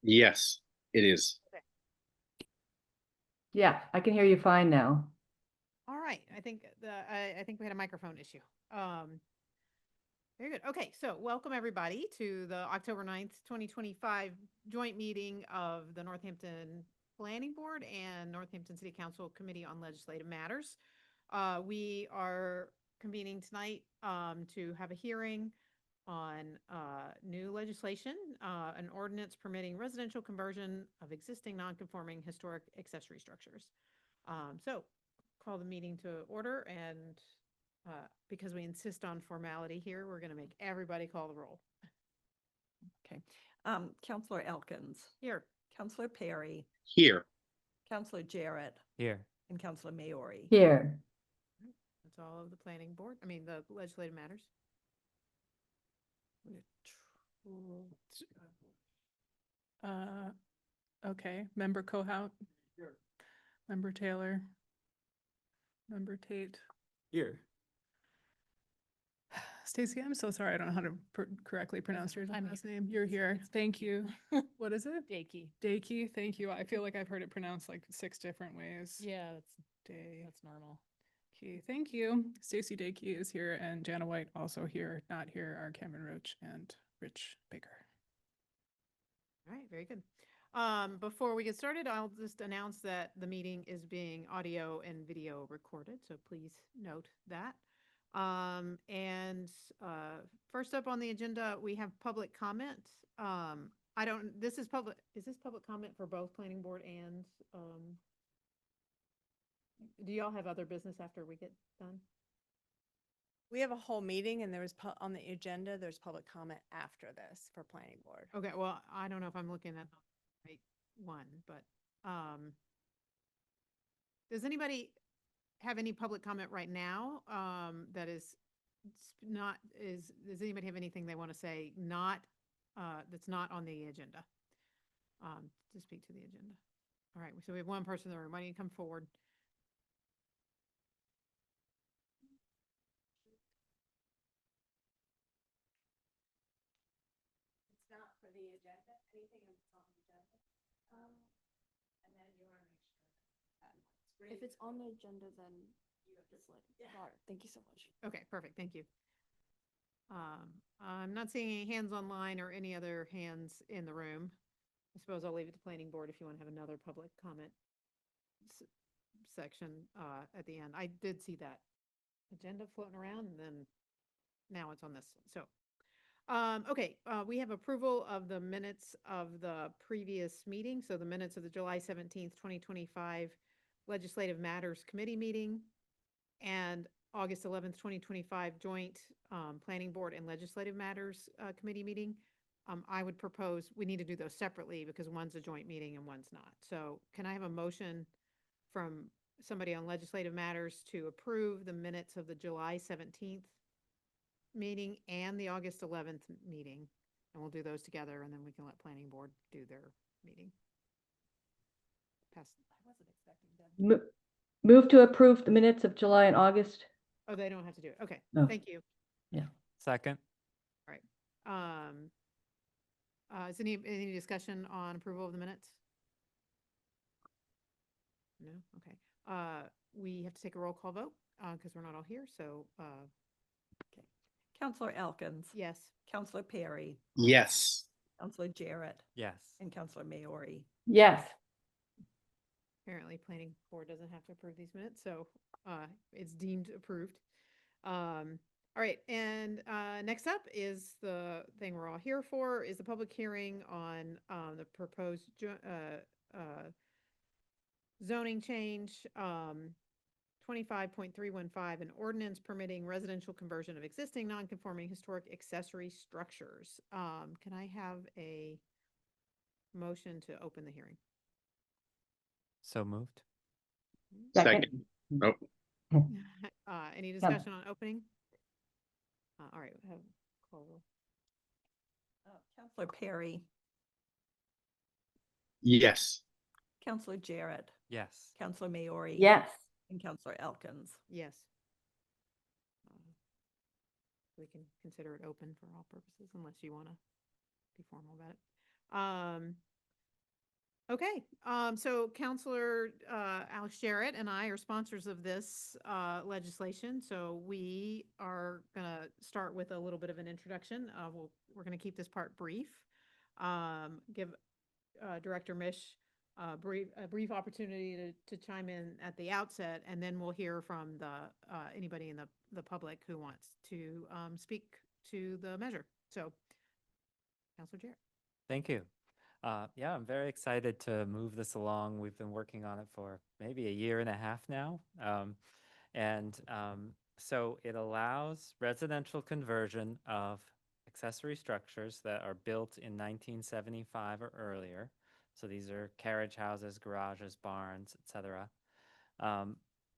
Yes, it is. Yeah, I can hear you fine now. All right. I think we had a microphone issue. Very good. Okay, so welcome everybody to the October 9th, 2025 joint meeting of the Northampton Planning Board and Northampton City Council Committee on Legislative Matters. We are convening tonight to have a hearing on new legislation, an ordinance permitting residential conversion of existing non-conforming historic accessory structures. So call the meeting to order, and because we insist on formality here, we're going to make everybody call the roll. Okay. Counselor Elkins. Here. Counselor Perry. Here. Counselor Jarrett. Here. And Counselor Maori. Here. That's all of the planning board. I mean, the legislative matters. Okay. Member Kohout. Here. Member Taylor. Member Tate. Here. Stacy, I'm so sorry. I don't know how to correctly pronounce your last name. You're here. Thank you. What is it? Dakey. Dakey. Thank you. I feel like I've heard it pronounced like 6 different ways. Yeah, That's normal. Okay, thank you. Stacy Dakey is here, and Jana White also here. Not here are Cameron Roach and Rich Baker. All right, very good. Before we get started, I'll just announce that the meeting is being audio and video recorded, so please note that. First up on the agenda, we have public comment. Is this public comment for both planning board and, do y'all have other business after we get done? We have a whole meeting and on the agenda, there's public comment after this for planning board. Okay, well, I don't know if I'm looking at the right one, but, does anybody have any public comment right now? Does anybody have anything they want to say that's not on the agenda? To speak to the agenda. All right, so we have one person in the room. Why don't you come forward? It's not for the agenda, anything that's on the agenda. And then you want to make sure. If it's on the agenda, then it's like, got it. Thank you so much. Okay, perfect. Thank you. I'm not seeing any hands online or any other hands in the room. I suppose I'll leave it to planning board if you want to have another public comment section at the end. I did see that agenda floating around, and then now it's on this. So, okay, we have approval of the minutes of the previous meeting. So the minutes of the July 17th, 2025 Legislative Matters Committee meeting and August 11th, 2025 joint Planning Board and Legislative Matters Committee meeting. I would propose we need to do those separately because one's a joint meeting and one's not. So can I have a motion from somebody on Legislative Matters to approve the minutes of the July 17th meeting and the August 11th meeting? And we'll do those together, and then we can let Planning Board do their meeting. I wasn't expecting them. Move to approve the minutes of July and August. Oh, they don't have to do it. Okay, No. Thank you. Yeah. Second. All right. Is any discussion on approval of the minutes? No? Okay. We have to take a roll call vote because we're not all here. So, Okay. Counselor Elkins. yes. Counselor Perry. Yes. Counselor Jarrett. Yes. And Counselor Maori. Yes. Apparently, planning board doesn't have to approve these minutes, so it's deemed approved. All right, and next up is the thing we're all here for, is the public hearing on the proposed zoning change, 25.315, an ordinance permitting residential conversion of existing non-conforming historic accessory structures. Can I have a motion to open the hearing? So moved. Second. Nope. Any discussion on opening? All right, we have call roll. Counselor Perry. Yes. Counselor Jarrett. Yes. Counselor Maori. Yes. And Counselor Elkins. Yes. We can consider it open for all purposes unless you want to be formal about it. Okay, so Counselor Alex Jarrett and I are sponsors of this legislation, so we are gonna start with a little bit of an introduction. We're gonna keep this part brief. Give Director Mish a brief opportunity to chime in at the outset, and then we'll hear from anybody in the public who wants to speak to the measure. So, Counselor Jarrett. Thank you. Yeah, I'm very excited to move this along. We've been working on it for maybe a year and a half now. So it allows residential conversion of accessory structures that are built in 1975 or earlier. So these are carriage houses, garages, barns, etc.,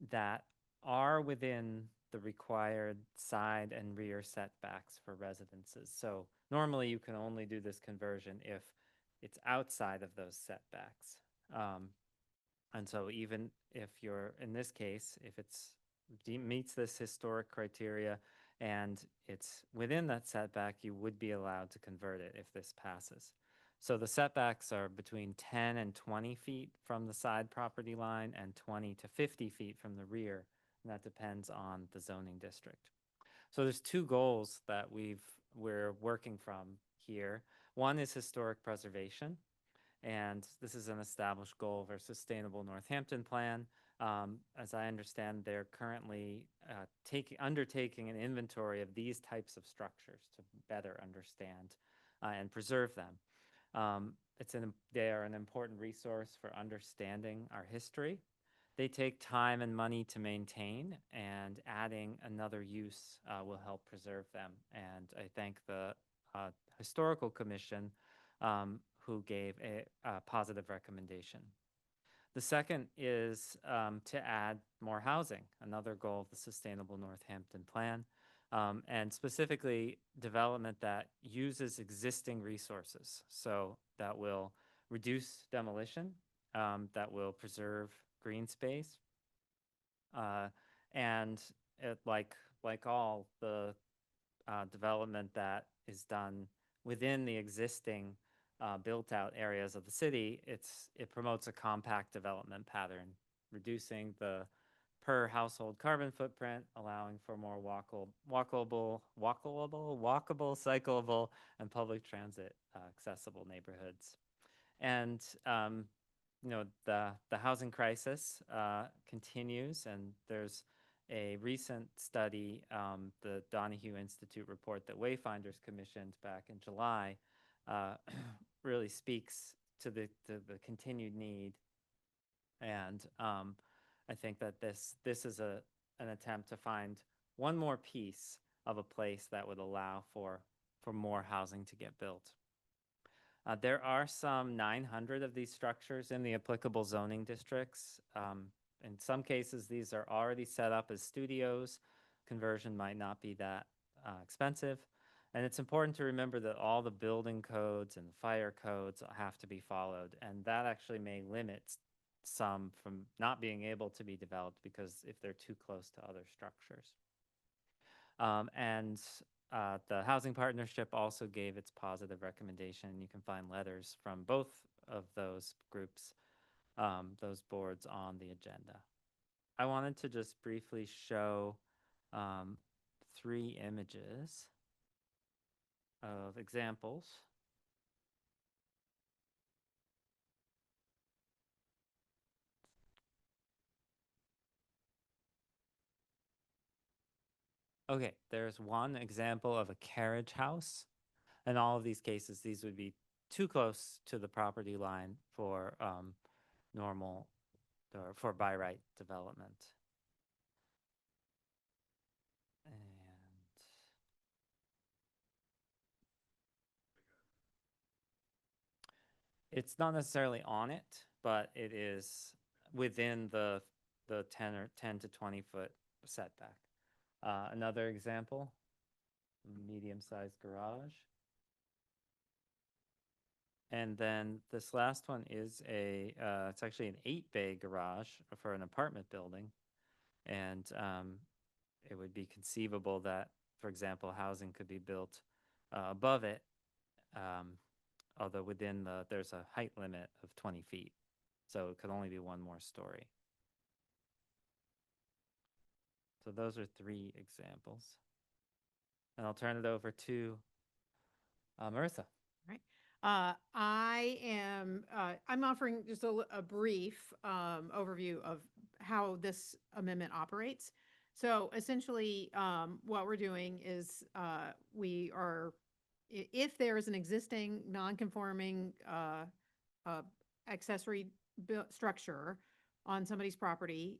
that are within the required side and rear setbacks for residences. So normally you can only do this conversion if it's outside of those setbacks. And so even if you're, in this case, if it's meets this historic criteria and it's within that setback, you would be allowed to convert it if this passes. So the setbacks are between 10 and 20 feet from the side property line and 20 to 50 feet from the rear. And that depends on the zoning district. So there's two goals that we're working from here. One is historic preservation, and this is an established goal of our Sustainable Northampton Plan. As I understand, they're currently undertaking an inventory of these types of structures to better understand and preserve them. They are an important resource for understanding our history. They take time and money to maintain, and adding another use will help preserve them. And I thank the Historical Commission who gave a positive recommendation. The second is to add more housing, another goal of the Sustainable Northampton Plan, and specifically development that uses existing resources. So that will reduce demolition, that will preserve green space, and like all the development that is done within the existing built-out areas of the city, it promotes a compact development pattern, reducing the per household carbon footprint, allowing for more walkable, cyclable, and public transit accessible neighborhoods. And the housing crisis continues, and there's a recent study, the Donahue Institute report that Wayfinders commissioned back in July, really speaks to the continued need. And I think that this is an attempt to find one more piece of a place that would allow for more housing to get built. There are some 900 of these structures in the applicable zoning districts. In some cases, these are already set up as studios. Conversion might not be that expensive. And it's important to remember that all the building codes and the fire codes have to be followed. And that actually may limit some from not being able to be developed because if they're too close to other structures. The Housing Partnership also gave its positive recommendation. You can find letters from both of those groups, those boards on the agenda. I wanted to just briefly show 3 images of examples. Okay, there's one example of a carriage house. In all of these cases, these would be too close to the property line for normal or for by right development. And it's not necessarily on it, but it is within the 10 to 20 foot setback. Another example, medium-sized garage. And then this last one is it's actually an 8-bay garage for an apartment building. And it would be conceivable that, for example, housing could be built above it. although within there's a height limit of 20 feet. So it could only be one more story. So those are 3 examples. And I'll turn it over to Marissa. Right. I'm offering just a brief overview of how this amendment operates. So essentially, what we're doing is if there is an existing non-conforming accessory structure on somebody's property,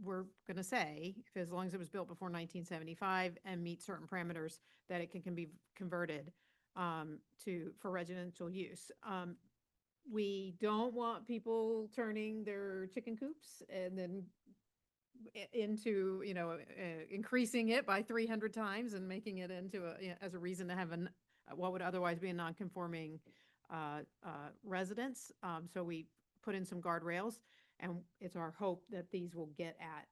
we're going to say, as long as it was built before 1975 and meets certain parameters, that it can be converted for residential use. We don't want people turning their chicken coops and then into, increasing it by 300 times and making it into as a reason to have what would otherwise be a non-conforming residence. So we put in some guardrails, and it's our hope that these will get at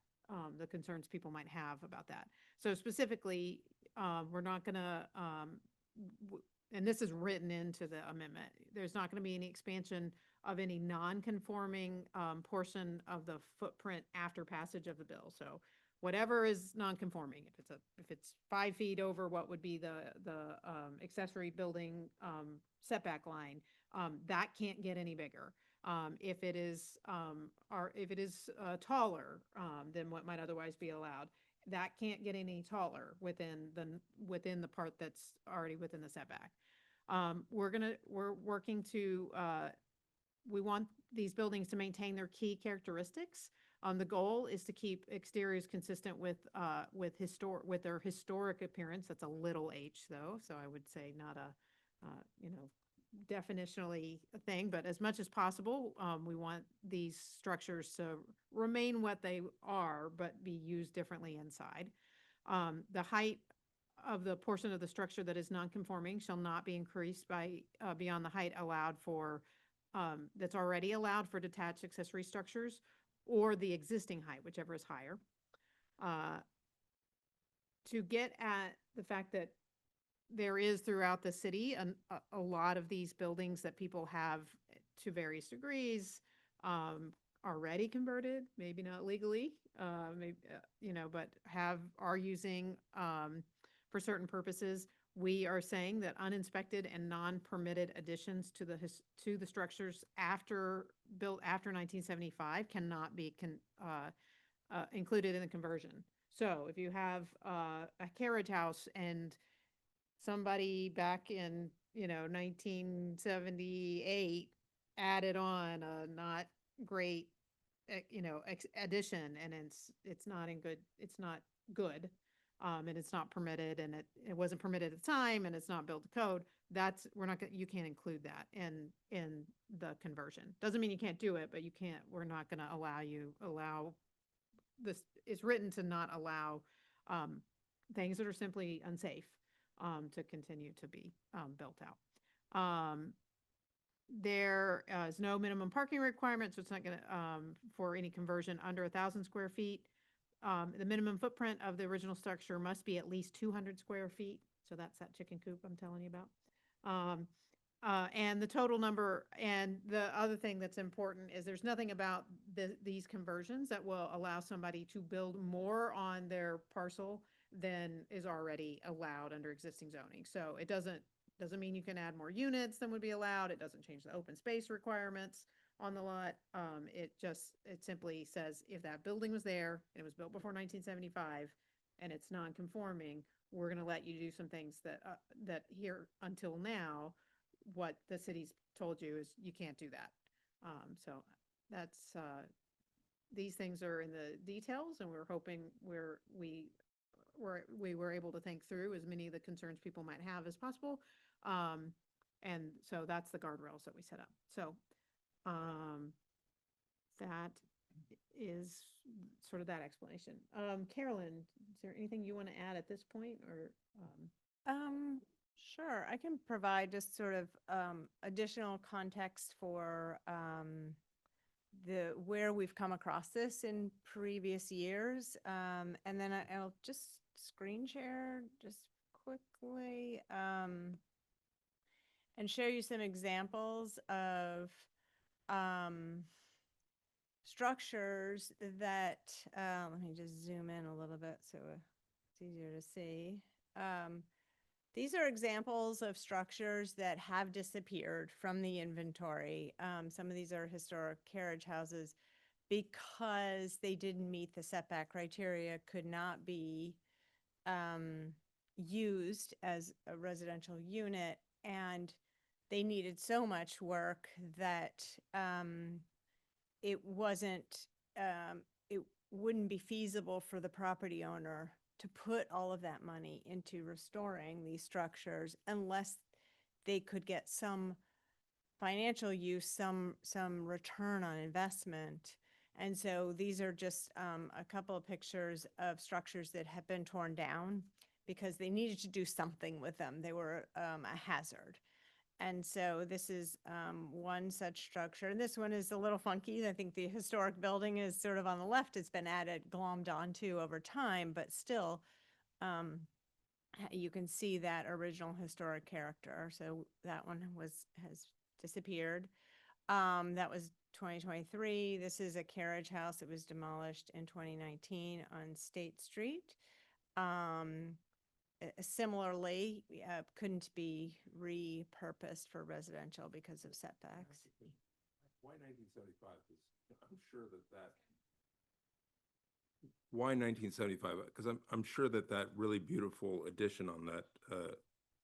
the concerns people might have about that. So specifically, we're not going to, and this is written into the amendment, there's not going to be any expansion of any non-conforming portion of the footprint after passage of the bill. So whatever is non-conforming, if it's 5 feet over what would be the accessory building setback line, that can't get any bigger. If it is taller than what might otherwise be allowed, that can't get any taller within the part that's already within the setback. We're working to we want these buildings to maintain their key characteristics. The goal is to keep exteriors consistent with their historic appearance. That's a little h though, so I would say not a definitionally a thing, but as much as possible, we want these structures to remain what they are, but be used differently inside. The height of the portion of the structure that is non-conforming shall not be increased by beyond the height allowed for that's already allowed for detached accessory structures, or the existing height, whichever is higher. To get at the fact that there is throughout the city a lot of these buildings that people have to various degrees already converted, maybe not legally, maybe, but are using for certain purposes. We are saying that uninspected and non-permitted additions to the structures built after 1975 cannot be included in the conversion. So if you have a carriage house and somebody back in 1978 added on a not great addition, and it's not good, and it's not permitted, and it wasn't permitted at the time, and it's not built to code, you can't include that in the conversion. Doesn't mean you can't do it, but we're not going to allow this. It's written to not allow things that are simply unsafe to continue to be built out. There is no minimum parking requirement, so it's not going to for any conversion under 1,000 square feet. The minimum footprint of the original structure must be at least 200 square feet. So that's that chicken coop I'm telling you about. And the total number, and the other thing that's important is there's nothing about these conversions that will allow somebody to build more on their parcel than is already allowed under existing zoning. So it doesn't mean you can add more units than would be allowed. It doesn't change the open space requirements on the lot. It simply says if that building was there and it was built before 1975 and it's non-conforming, we're going to let you do some things that here until now, what the city's told you is you can't do that. So that's these things are in the details, and we're hoping we were able to think through as many of the concerns people might have as possible. And so that's the guardrails that we set up. So that is sort of that explanation. Carolyn, is there anything you want to add at this point, or? Sure. I can provide just sort of additional context for where we've come across this in previous years. And then I'll just screen share just quickly. and show you some examples of structures that, let me just zoom in a little bit so it's easier to see. These are examples of structures that have disappeared from the inventory. Some of these are historic carriage houses because they didn't meet the setback criteria, could not be used as a residential unit, and they needed so much work that it wasn't, it wouldn't be feasible for the property owner to put all of that money into restoring these structures unless they could get some financial use, some return on investment. And so these are just a couple of pictures of structures that have been torn down because they needed to do something with them. They were a hazard. And so this is one such structure. And this one is a little funky. I think the historic building is sort of on the left. It's been added, glommed onto over time, but still you can see that original historic character. So that one has disappeared. That was 2023. This is a carriage house that was demolished in 2019 on State Street. Similarly, couldn't be repurposed for residential because of setbacks. Why 1975? I'm sure that. Why 1975? Because I'm sure that really beautiful addition on that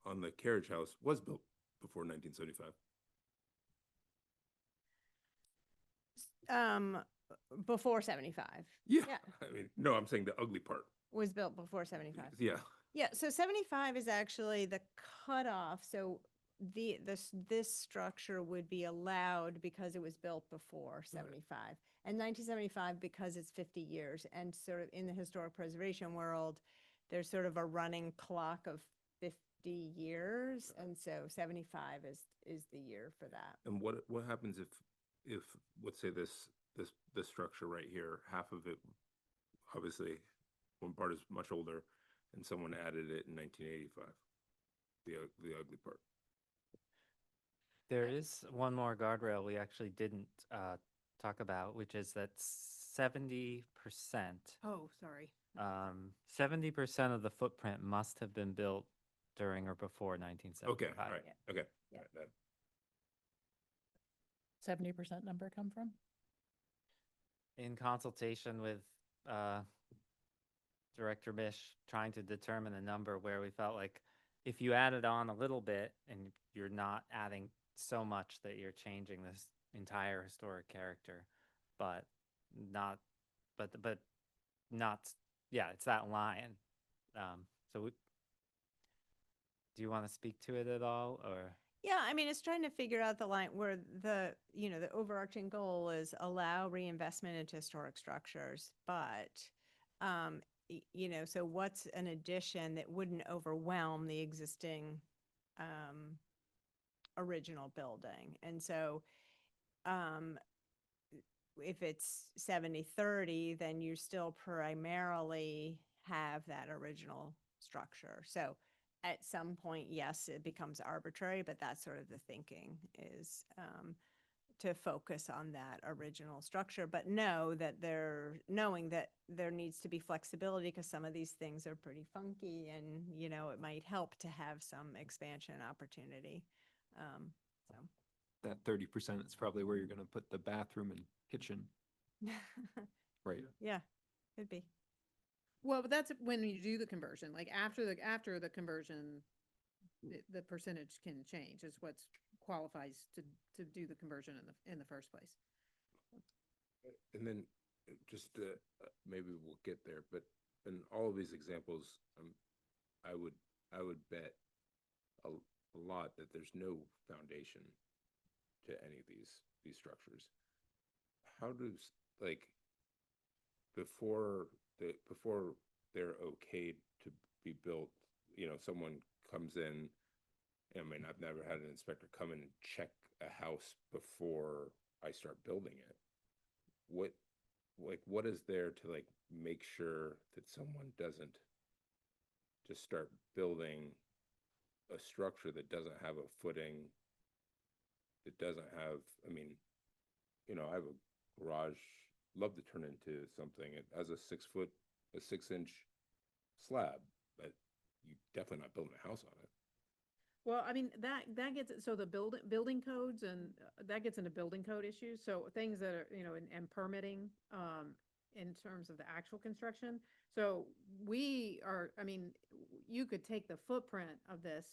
on the carriage house was built before 1975. Before 75. Yeah. Yeah. I mean, no, I'm saying the ugly part. Was built before 75. Yeah. Yeah, so 75 is actually the cutoff. So this structure would be allowed because it was built before 75. And 1975 because it's 50 years. And sort of in the historic preservation world, there's sort of a running clock of 50 years. And so 75 is the year for that. And what happens if let's say this structure right here, half of it, obviously one part is much older, and someone added it in 1985, the ugly part. There is one more guardrail we actually didn't talk about, which is that 70%, Oh, sorry. 70% of the footprint must have been built during or before 1975. Okay, all right, okay. Yeah. All right, 70% number come from? In consultation with Director Mish, trying to determine a number where we felt like if you added on a little bit and you're not adding so much that you're changing this entire historic character, but not, yeah, it's that line. So do you want to speak to it at all, or? Yeah, I mean, it's trying to figure out the line where the overarching goal is allow reinvestment into historic structures, but so what's an addition that wouldn't overwhelm the existing original building? And so if it's 70-30, then you still primarily have that original structure. So at some point, yes, it becomes arbitrary, but that's sort of the thinking is to focus on that original structure, but knowing that there needs to be flexibility because some of these things are pretty funky and, it might help to have some expansion opportunity. So. That 30% is probably where you're going to put the bathroom and kitchen, right? Yeah, could be. Well, but that's when you do the conversion, like after the conversion, the percentage can change. Is what qualifies to do the conversion in the first place. And then just maybe we'll get there, but in all of these examples, I would bet a lot that there's no foundation to any of these structures. How does, like, before they're okayed to be built, someone comes in, I mean, I've never had an inspector come in and check a house before I start building it. What is there to make sure that someone doesn't just start building a structure that doesn't have a footing that doesn't have, I mean, I have a garage, love to turn into something. It has a 6-inch slab, but you definitely not building a house on it. Well, I mean, that gets, so the building codes and that gets into building code issues. So things that are, and permitting, in terms of the actual construction. So I mean, you could take the footprint of this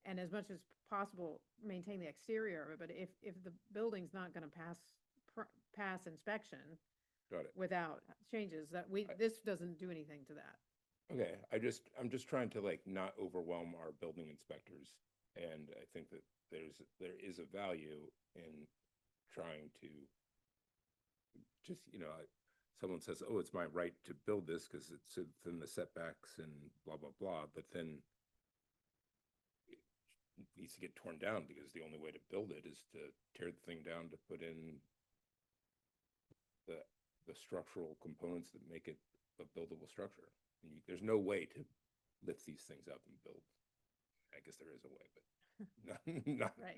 and as much as possible, maintain the exterior of it. But if the building's not gonna pass inspection Got it. without changes, this doesn't do anything to that. Okay, I'm just trying to like not overwhelm our building inspectors. And I think that there is a value in trying to just, someone says, oh, it's my right to build this because it's within the setbacks and blah, blah, blah. But then it needs to get torn down because the only way to build it is to tear the thing down to put in the structural components that make it a buildable structure. And there's no way to lift these things up and build. I guess there is a way, but Right.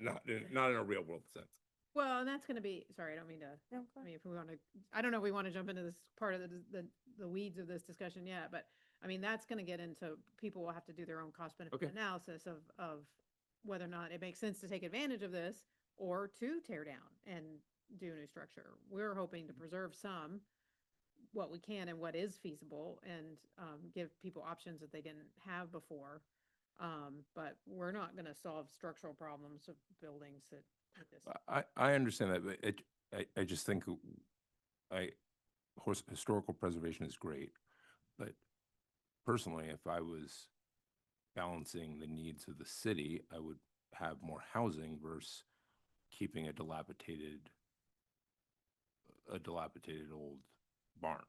not in a real world sense. Well, and that's gonna be, sorry, I don't mean to, No, I mean, if we wanna, I don't know if we wanna jump into this part of the weeds of this discussion yet, but I mean, that's gonna get into, people will have to do their own cost benefit Okay. analysis of whether or not it makes sense to take advantage of this or to tear down and do a new structure. We're hoping to preserve what we can and what is feasible and give people options that they didn't have before. But we're not gonna solve structural problems of buildings that with this. I understand that, but I just think historical preservation is great, but personally, if I was balancing the needs of the city, I would have more housing versus keeping a dilapidated old barn.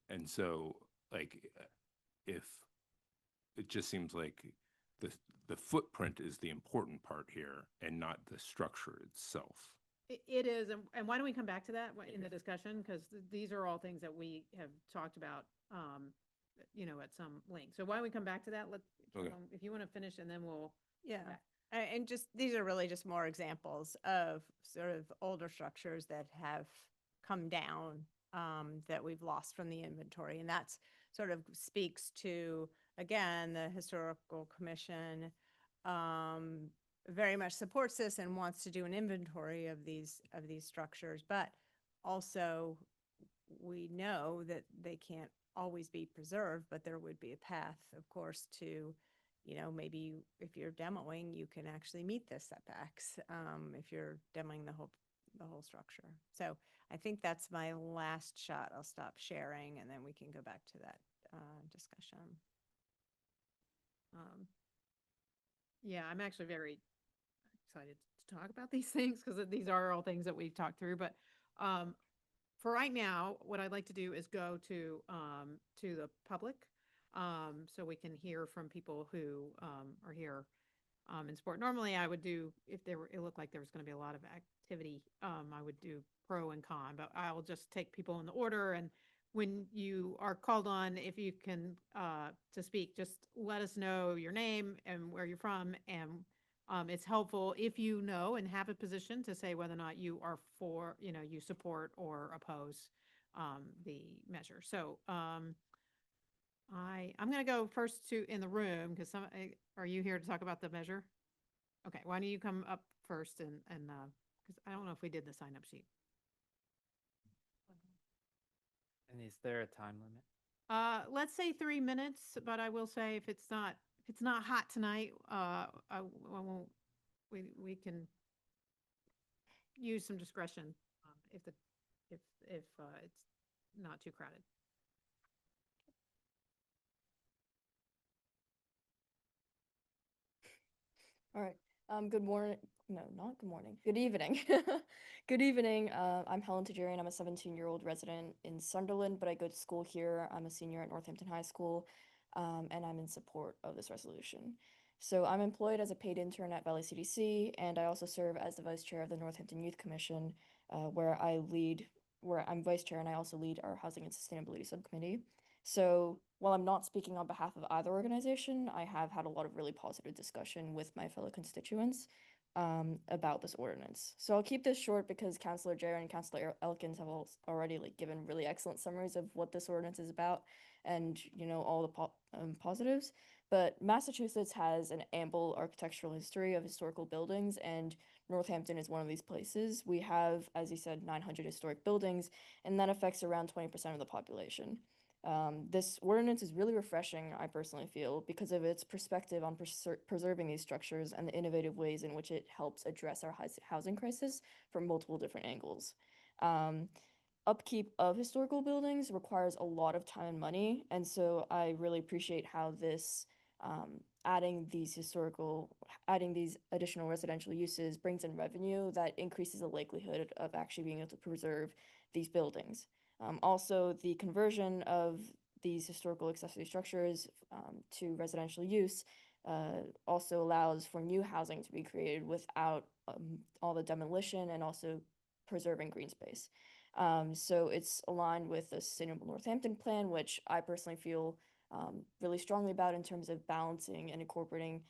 And so, like, if it just seems like the footprint is the important part here and not the structure itself. It is, and why don't we come back to that in the discussion? Because these are all things that we have talked about, at some length. So why don't we come back to that? Okay. If you want to finish, and then we'll. Yeah. back. And just, these are really just more examples of sort of older structures that have come down, that we've lost from the inventory. And that's sort of speaks to, again, the Historical Commission, very much supports this and wants to do an inventory of these structures, but also we know that they can't always be preserved, but there would be a path, of course, to, maybe if you're demoing, you can actually meet the setbacks, if you're demoing the whole structure. So I think that's my last shot. I'll stop sharing and then we can go back to that discussion. Yeah, I'm actually very excited to talk about these things because these are all things that we've talked through. But for right now, what I'd like to do is go to the public, so we can hear from people who are here in support. Normally, I would do, if it looked like there was going to be a lot of activity, I would do pro and con. But I'll just take people in the order, and when you are called on, if you can to speak, just let us know your name and where you're from, and it's helpful if you know and have a position to say whether or not you are for, you support or oppose the measure. So I'm going to go first in the room because are you here to talk about the measure? Okay, why don't you come up first and because I don't know if we did the sign up sheet. And is there a time limit? Let's say 3 minutes, but I will say if it's not hot tonight, I won't, we can use some discretion, if it's not too crowded. All right. Good morning. No, not good morning. Good evening. Good evening. I'm Helen Tajarian. I'm a 17-year-old resident in Sunderland, but I go to school here. I'm a senior at Northampton High School, and I'm in support of this resolution. So I'm employed as a paid intern at Valley CDC, and I also serve as the vice chair of the Northampton Youth Commission, where I'm vice chair and I also lead our housing and sustainability subcommittee. So while I'm not speaking on behalf of either organization, I have had a lot of really positive discussion with my fellow constituents. about this ordinance. So I'll keep this short because Councilor Jarrett and Councilor Elkins have already like given really excellent summaries of what this ordinance is about and all the positives. But Massachusetts has an ample architectural history of historical buildings, and Northampton is one of these places. We have, as you said, 900 historic buildings, and that affects around 20% of the population. This ordinance is really refreshing, I personally feel, because of its perspective on preserving these structures and the innovative ways in which it helps address our housing crisis from multiple different angles. Upkeep of historical buildings requires a lot of time and money, and so I really appreciate how this adding these additional residential uses brings in revenue that increases the likelihood of actually being able to preserve these buildings. Also, the conversion of these historical accessory structures to residential use also allows for new housing to be created without all the demolition and also preserving green space. So it's aligned with the Sustainable Northampton Plan, which I personally feel really strongly about in terms of balancing and incorporating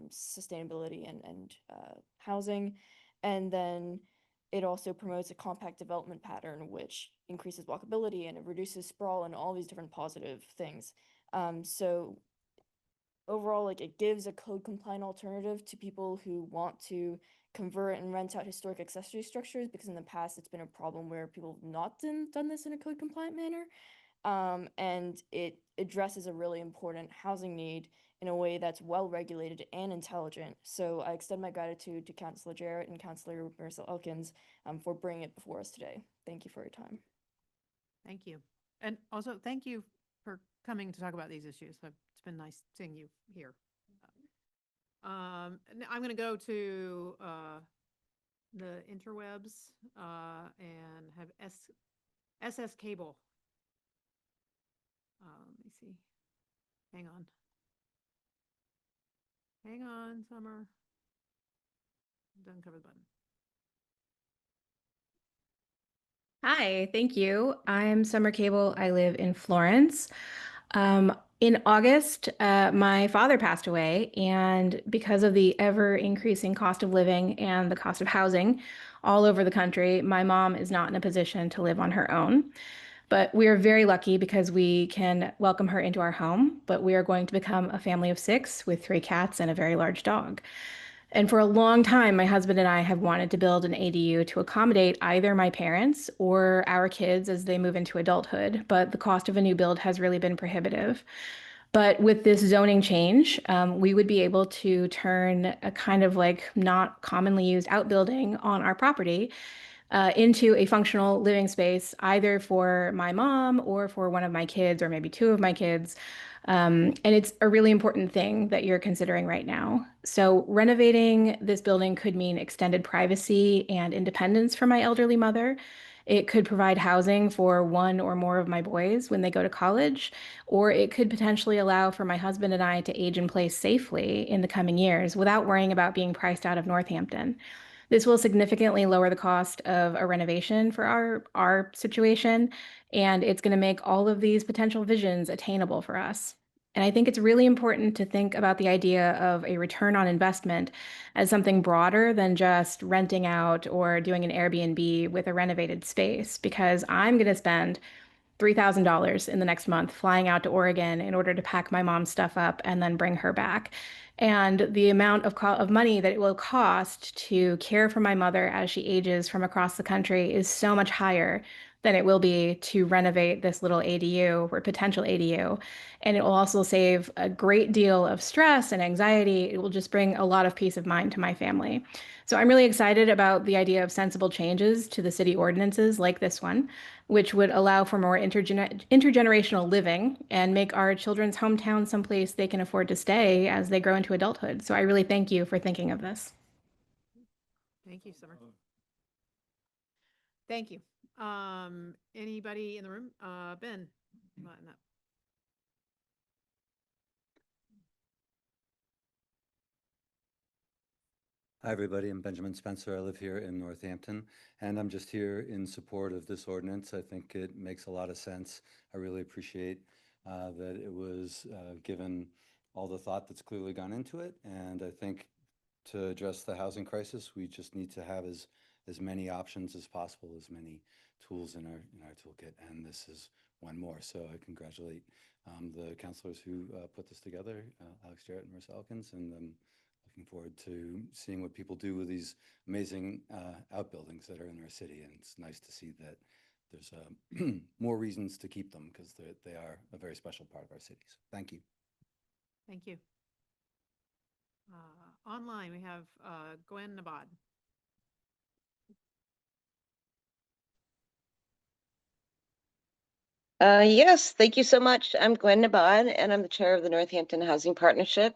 sustainability and housing. And then it also promotes a compact development pattern, which increases walkability and it reduces sprawl and all these different positive things. So overall, like, it gives a code compliant alternative to people who want to convert and rent out historic accessory structures, because in the past it's been a problem where people have not done this in a code compliant manner. And it addresses a really important housing need in a way that's well regulated and intelligent. So I extend my gratitude to Councilor Jarrett and Councilor Marissa Elkins for bringing it before us today. Thank you for your time. Thank you. And also, thank you for coming to talk about these issues. It's been nice seeing you here. I'm going to go to the interwebs and have SS Cable. Let me see. Hang on. Hang on, Summer. Done cover the button. Hi, thank you. I'm Summer Cable. I live in Florence. In August, my father passed away, and because of the ever increasing cost of living and the cost of housing all over the country, my mom is not in a position to live on her own. But we are very lucky because we can welcome her into our home, but we are going to become a family of 6 with 3 cats and a very large dog. And for a long time, my husband and I have wanted to build an ADU to accommodate either my parents or our kids as they move into adulthood, but the cost of a new build has really been prohibitive. But with this zoning change, we would be able to turn a kind of like not commonly used outbuilding on our property into a functional living space, either for my mom or for one of my kids, or maybe 2 of my kids. And it's a really important thing that you're considering right now. So renovating this building could mean extended privacy and independence for my elderly mother. It could provide housing for 1 or more of my boys when they go to college, or it could potentially allow for my husband and I to age in place safely in the coming years without worrying about being priced out of Northampton. This will significantly lower the cost of a renovation for our situation, and it's going to make all of these potential visions attainable for us. And I think it's really important to think about the idea of a return on investment as something broader than just renting out or doing an Airbnb with a renovated space, because I'm going to spend $3,000 in the next month flying out to Oregon in order to pack my mom's stuff up and then bring her back. And the amount of money that it will cost to care for my mother as she ages from across the country is so much higher than it will be to renovate this little ADU or potential ADU. And it will also save a great deal of stress and anxiety. It will just bring a lot of peace of mind to my family. So I'm really excited about the idea of sensible changes to the city ordinances like this one, which would allow for more intergenerational living and make our children's hometown someplace they can afford to stay as they grow into adulthood. So I really thank you for thinking of this. Thank you, Summer. Thank you. Anybody in the room? Ben, button up. Hi, everybody. I'm Benjamin Spencer. I live here in Northampton, and I'm just here in support of this ordinance. I think it makes a lot of sense. I really appreciate that it was given all the thought that's clearly gone into it, and I think to address the housing crisis. We just need to have as many options as possible, as many tools in our toolkit, and this is one more. So I congratulate the counselors who put this together, Alex Jarrett and Marissa Elkins, and I'm looking forward to seeing what people do with these amazing outbuildings that are in our city. And it's nice to see that there's more reasons to keep them because they are a very special part of our cities. Thank you. Thank you. Online, we have Gwen Nabad. Yes, thank you so much. I'm Gwen Nabad, and I'm the chair of the Northampton Housing Partnership.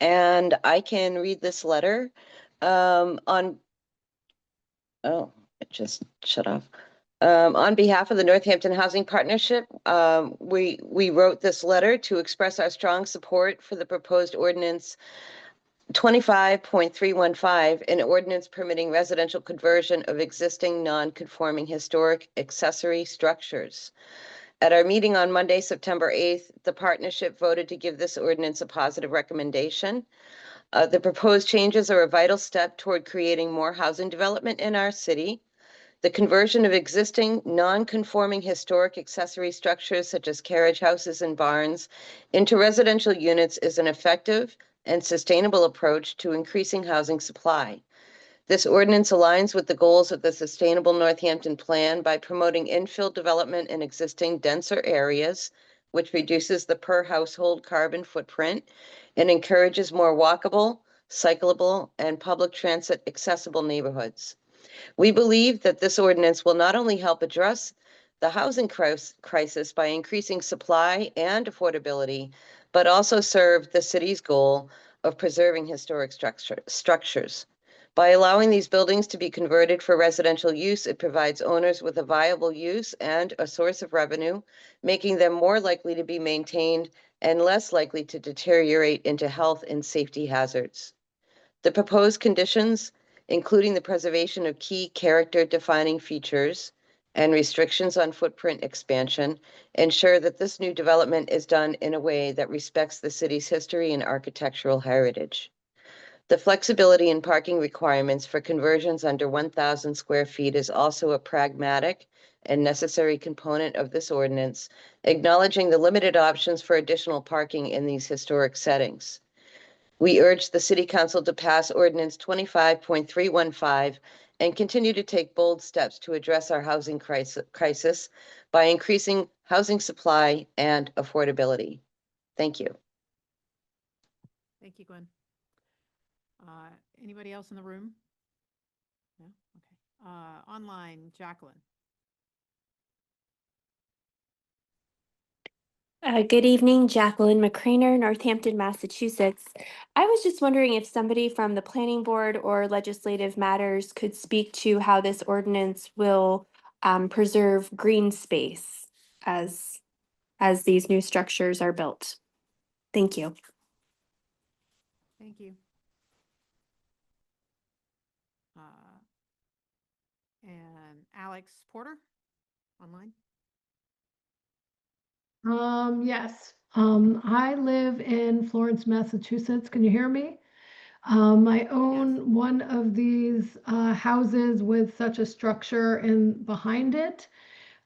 And I can read this letter oh, it just shut off. On behalf of the Northampton Housing Partnership, we wrote this letter to express our strong support for the proposed ordinance 25.315, an ordinance permitting residential conversion of existing non-conforming historic accessory structures. At our meeting on Monday, September 8th, the partnership voted to give this ordinance a positive recommendation. The proposed changes are a vital step toward creating more housing development in our city. The conversion of existing non-conforming historic accessory structures such as carriage houses and barns into residential units is an effective and sustainable approach to increasing housing supply. This ordinance aligns with the goals of the Sustainable Northampton Plan by promoting infill development in existing denser areas, which reduces the per household carbon footprint and encourages more walkable, cyclable, and public transit accessible neighborhoods. We believe that this ordinance will not only help address the housing crisis by increasing supply and affordability, but also serve the city's goal of preserving historic structures. By allowing these buildings to be converted for residential use, it provides owners with a viable use and a source of revenue, making them more likely to be maintained and less likely to deteriorate into health and safety hazards. The proposed conditions, including the preservation of key character-defining features and restrictions on footprint expansion, ensure that this new development is done in a way that respects the city's history and architectural heritage. The flexibility in parking requirements for conversions under 1,000 square feet is also a pragmatic and necessary component of this ordinance, acknowledging the limited options for additional parking in these historic settings. We urge the City Council to pass Ordinance 25.315 and continue to take bold steps to address our housing crisis by increasing housing supply and affordability. Thank you. Thank you, Gwen. Anybody else in the room? No? Okay. Online, Jacqueline. Good evening, Jacqueline McCrainer, Northampton, Massachusetts. I was just wondering if somebody from the planning board or legislative matters could speak to how this ordinance will preserve green space as these new structures are built. Thank you. Thank you. And Alex Porter, online. Yes. I live in Florence, Massachusetts. Can you hear me? I own one of these houses with such a structure behind it.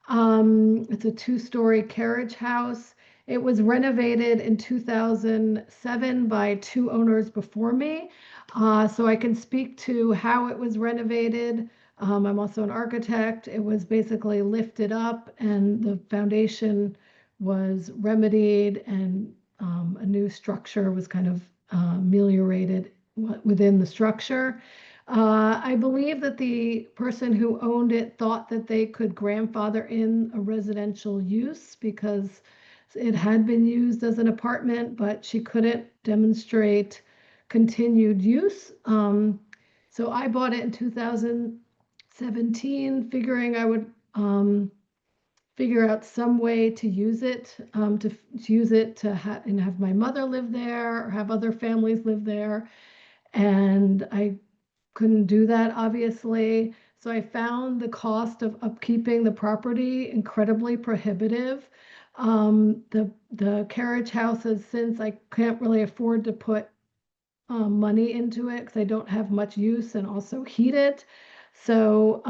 It's a two-story carriage house. It was renovated in 2007 by two owners before me. So I can speak to how it was renovated. I'm also an architect. It was basically lifted up and the foundation was remedied and a new structure was kind of ameliorated within the structure. I believe that the person who owned it thought that they could grandfather in a residential use because it had been used as an apartment, but she couldn't demonstrate continued use. So I bought it in 2017, figuring I would figure out some way to use it, to use it to have my mother live there or have other families live there. And I couldn't do that, obviously. So I found the cost of upkeeping the property incredibly prohibitive. The carriage houses, since I can't really afford to put money into it because I don't have much use and also heat it. So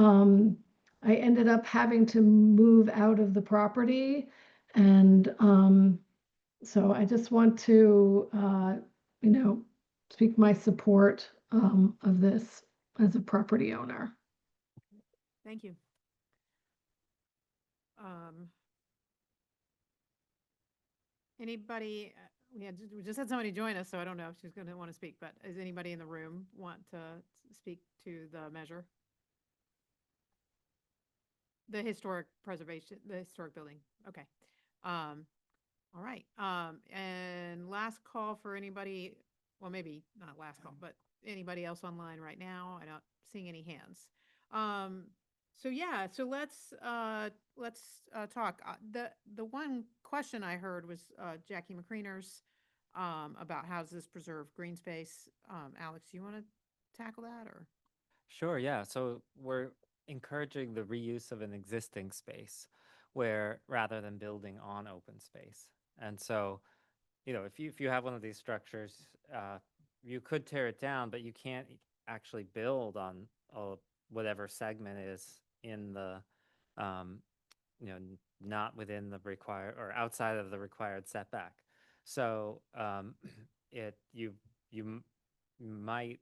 I ended up having to move out of the property. And so I just want to, speak my support of this as a property owner. Thank you. Anybody, we just had somebody join us, so I don't know if she's gonna want to speak, but does anybody in the room want to speak to the measure? The historic preservation, the historic building, okay. All right, and last call for anybody, well, maybe not last call, but anybody else online right now? I'm not seeing any hands. So yeah, so let's talk. The one question I heard was Jackie McCreener's about how does this preserve green space? Alex, do you want to tackle that or? Sure, yeah. So we're encouraging the reuse of an existing space where rather than building on open space. And so, if you have one of these structures, you could tear it down, but you can't actually build on whatever segment is in the, not within the required or outside of the required setback. So you might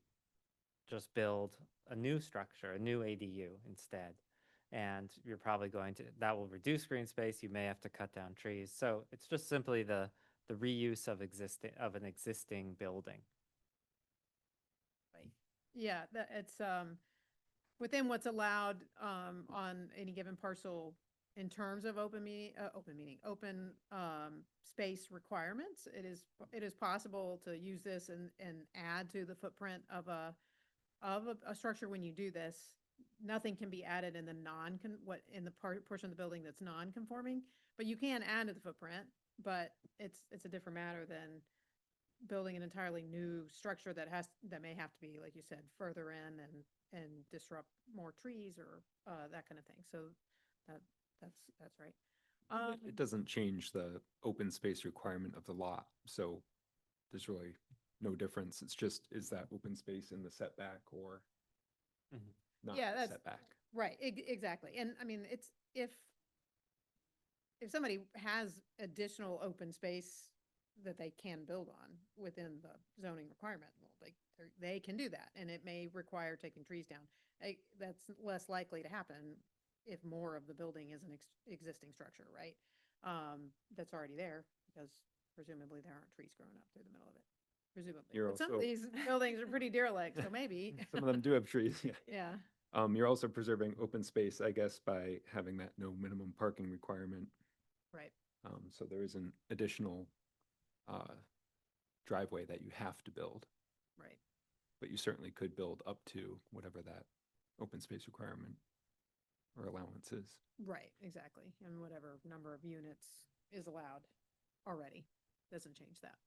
just build a new structure, a new ADU instead. And you're probably that will reduce green space. You may have to cut down trees. So it's just simply the reuse of an existing building. Right. Yeah, it's within what's allowed on any given parcel in terms of open space requirements. It is possible to use this and add to the footprint of a structure when you do this. Nothing can be added in the portion of the building that's non-conforming, but you can add to the footprint. But it's a different matter than building an entirely new structure that may have to be, like you said, further in and disrupt more trees or that kind of thing. So that's right. It doesn't change the open space requirement of the lot, so there's really no difference. It's just, is that open space in the setback or not Yeah, the that's setback? right. Exactly. And I mean, it's if somebody has additional open space that they can build on within the zoning requirement, well, they can do that, and it may require taking trees down. That's less likely to happen if more of the building is an existing structure, right? That's already there because presumably there aren't trees growing up through the middle of it. Presumably, but some of these buildings are pretty derelict, so maybe. Some of them do have trees. Yeah. Yeah. You're also preserving open space, I guess, by having that no minimum parking requirement. Right. So there is an additional driveway that you have to build. Right. But you certainly could build up to whatever that open space requirement or allowance is. Right, exactly. And whatever number of units is allowed already doesn't change that.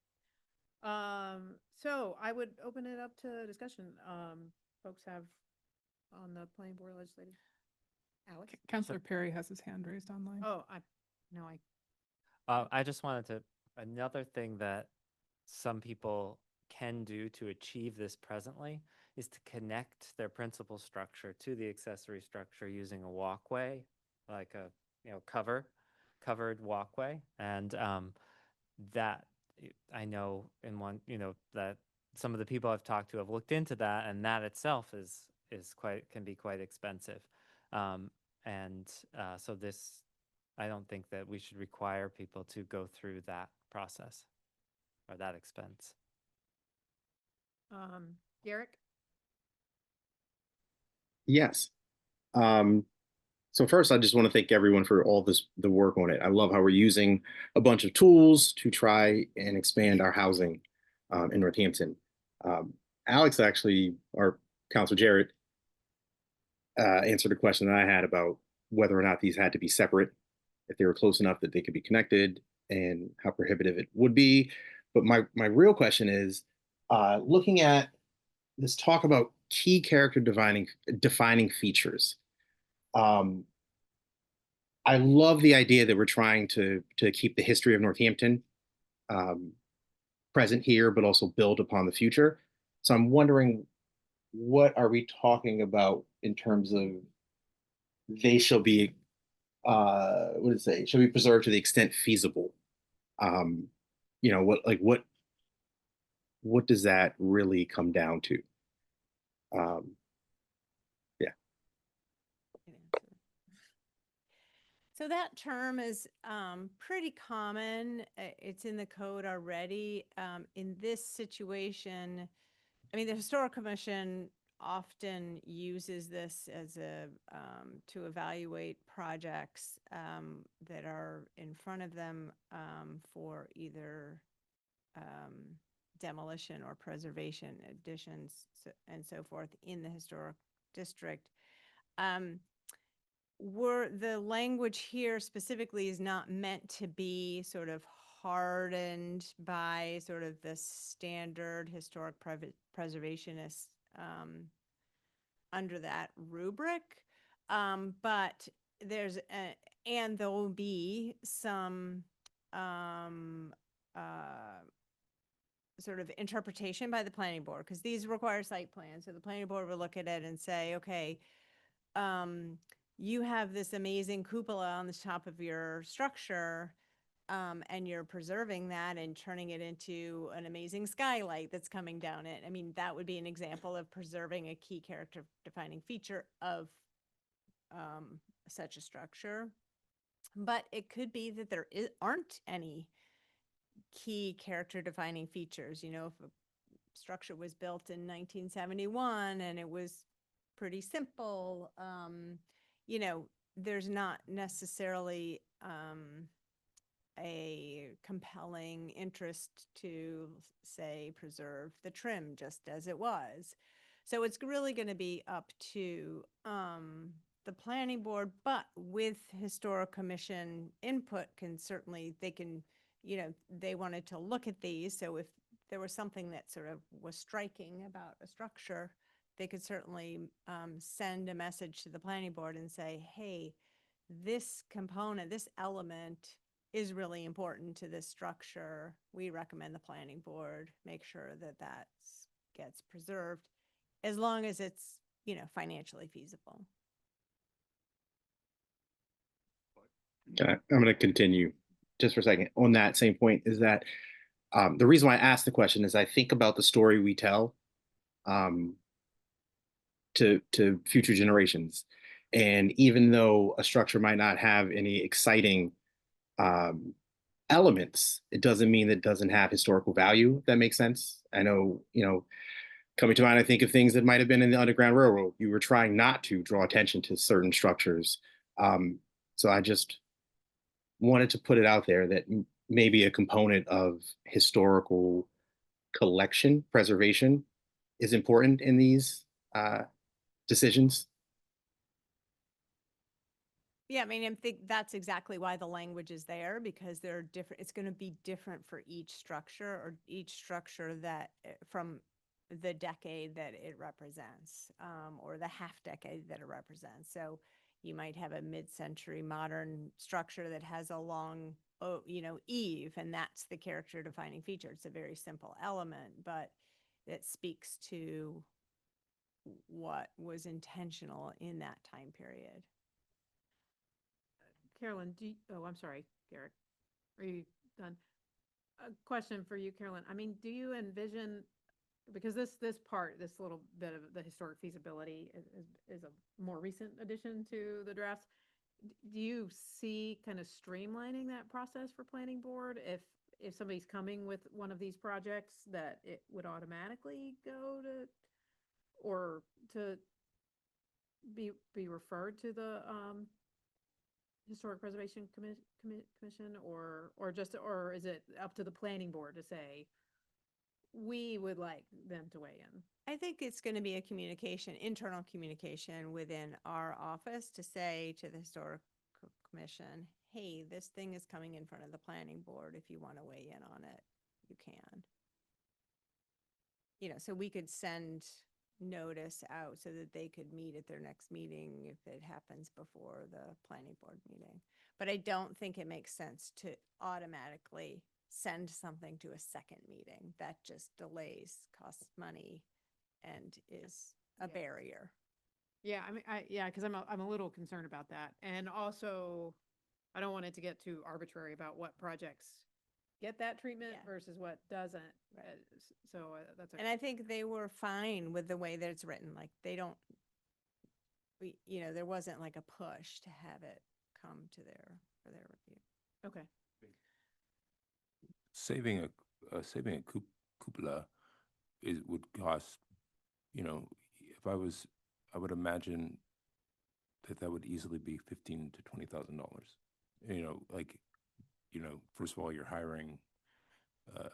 So I would open it up to discussion. Folks have on the planning board legislative. Alex? Councilor Perry has his hand raised online. Oh, I just wanted another thing that some people can do to achieve this presently is to connect their principal structure to the accessory structure using a walkway, like a covered walkway. And that I know that some of the people I've talked to have looked into that, and that itself can be quite expensive. So I don't think that we should require people to go through that process or that expense. Garrick? Yes. So first, I just want to thank everyone for the work on it. I love how we're using a bunch of tools to try and expand our housing in Northampton. Alex actually, or Councilor Jarrett, answered a question that I had about whether or not these had to be separate, if they were close enough that they could be connected, and how prohibitive it would be. But my real question is, looking at this talk about key character defining features. I love the idea that we're trying to keep the history of Northampton present here, but also build upon the future. So I'm wondering, what are we talking about in terms of they shall be, what does it say? Shall be preserved to the extent feasible. Um, what does that really come down to? Um, yeah. Can answer. So that term is pretty common. It's in the code already. In this situation, I mean, the Historic Commission often uses this as a to evaluate projects that are in front of them for either demolition or preservation, additions, and so forth in the historic district. The language here specifically is not meant to be sort of hardened by sort of the standard historic preservationists under that rubric. But and there will be some sort of interpretation by the planning board, because these require site plans. So the planning board will look at it and say, okay, you have this amazing cupola on the top of your structure, and you're preserving that and turning it into an amazing skylight that's coming down it. I mean, that would be an example of preserving a key character defining feature of such a structure. But it could be that there aren't any key character defining features. You know, if a structure was built in 1971 and it was pretty simple, you know, there's not necessarily a compelling interest to, say, preserve the trim just as it was. So it's really going to be up to the planning board, but with Historic Commission input they can, you know, they wanted to look at these. So if there was something that sort of was striking about a structure, they could certainly send a message to the planning board and say, hey, this component, this element is really important to this structure. We recommend the planning board make sure that that gets preserved, as long as it's, you know, financially feasible. I'm going to continue just for a second on that same point. Is that the reason why I asked the question is I think about the story we tell um, to future generations, and even though a structure might not have any exciting um, elements, it doesn't mean that it doesn't have historical value. If that makes sense. I know, you know, coming to mind, I think of things that might have been in the Underground Railroad. You were trying not to draw attention to certain structures. So I just wanted to put it out there that maybe a component of historical collection preservation is important in these decisions. Yeah, I mean, I think that's exactly why the language is there, because they're different. It's going to be different for each structure, or each structure that from the decade that it represents, or the half decade that it represents. So you might have a mid-century modern structure that has a long, you know, eave, and that's the character defining feature. It's a very simple element, but it speaks to what was intentional in that time period. Carolyn, I'm sorry, Garrett. Are you done? A question for you, Carolyn. I mean, do you envision, because this little bit of the historic feasibility is a more recent addition to the drafts. Do you see kind of streamlining that process for planning board if somebody's coming with one of these projects, that it would automatically go to, or to be referred to the Historic Preservation Commission, or is it up to the planning board to say, we would like them to weigh in? I think it's going to be a internal communication within our office to say to the Historic Commission, hey, this thing is coming in front of the planning board. If you want to weigh in on it, you can. You know, so we could send notice out so that they could meet at their next meeting if it happens before the planning board meeting. But I don't think it makes sense to automatically send something to a second meeting. That just delays, costs money, and is a Yeah. barrier. Yeah, I mean, because I'm a little concerned about that. And also, I don't want it to get too arbitrary about what projects get that treatment Yeah. versus what doesn't. Right. So that's And I think they were fine with the way that it's written, like they don't, there wasn't like a push to have it come to for their review. okay. Saving saving a cupola would cost, if I would imagine that would easily be $15,000 to $20,000. First of all, you're hiring a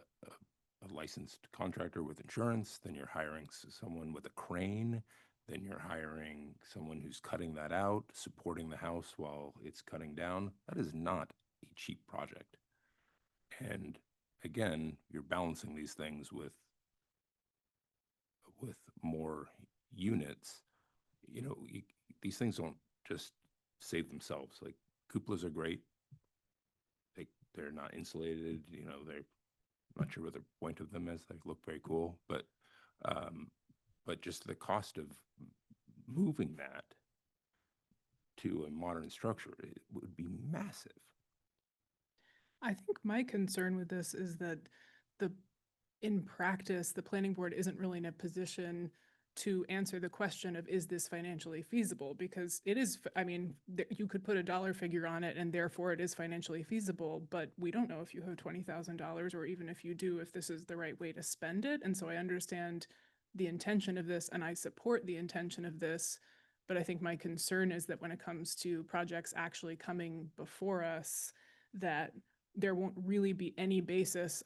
licensed contractor with insurance, then you're hiring someone with a crane, then you're hiring someone who's cutting that out, supporting the house while it's cutting down. That is not a cheap project. And again, you're balancing these things with more units. These things don't just save themselves. Like cupolas are great. They're not insulated. They're not sure what the point of them is. They look very cool, but just the cost of moving that to a modern structure, it would be massive. I think my concern with this is that in practice, the planning board isn't really in a position to answer the question of, is this financially feasible? Because it is, you could put a dollar figure on it and therefore it is financially feasible, but we don't know if you have $20,000 or even if you do, if this is the right way to spend it. And so I understand the intention of this and I support the intention of this, but I think my concern is that when it comes to projects actually coming before us, that there won't really be any basis.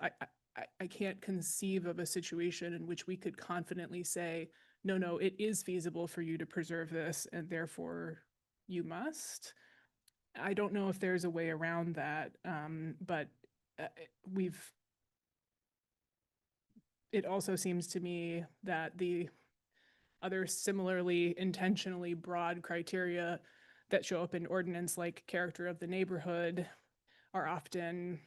I can't conceive of a situation in which we could confidently say, no, it is feasible for you to preserve this and therefore you must. I don't know if there's a way around that, but it also seems to me that the other similarly intentionally broad criteria that show up in ordinance, like character of the neighborhood, are often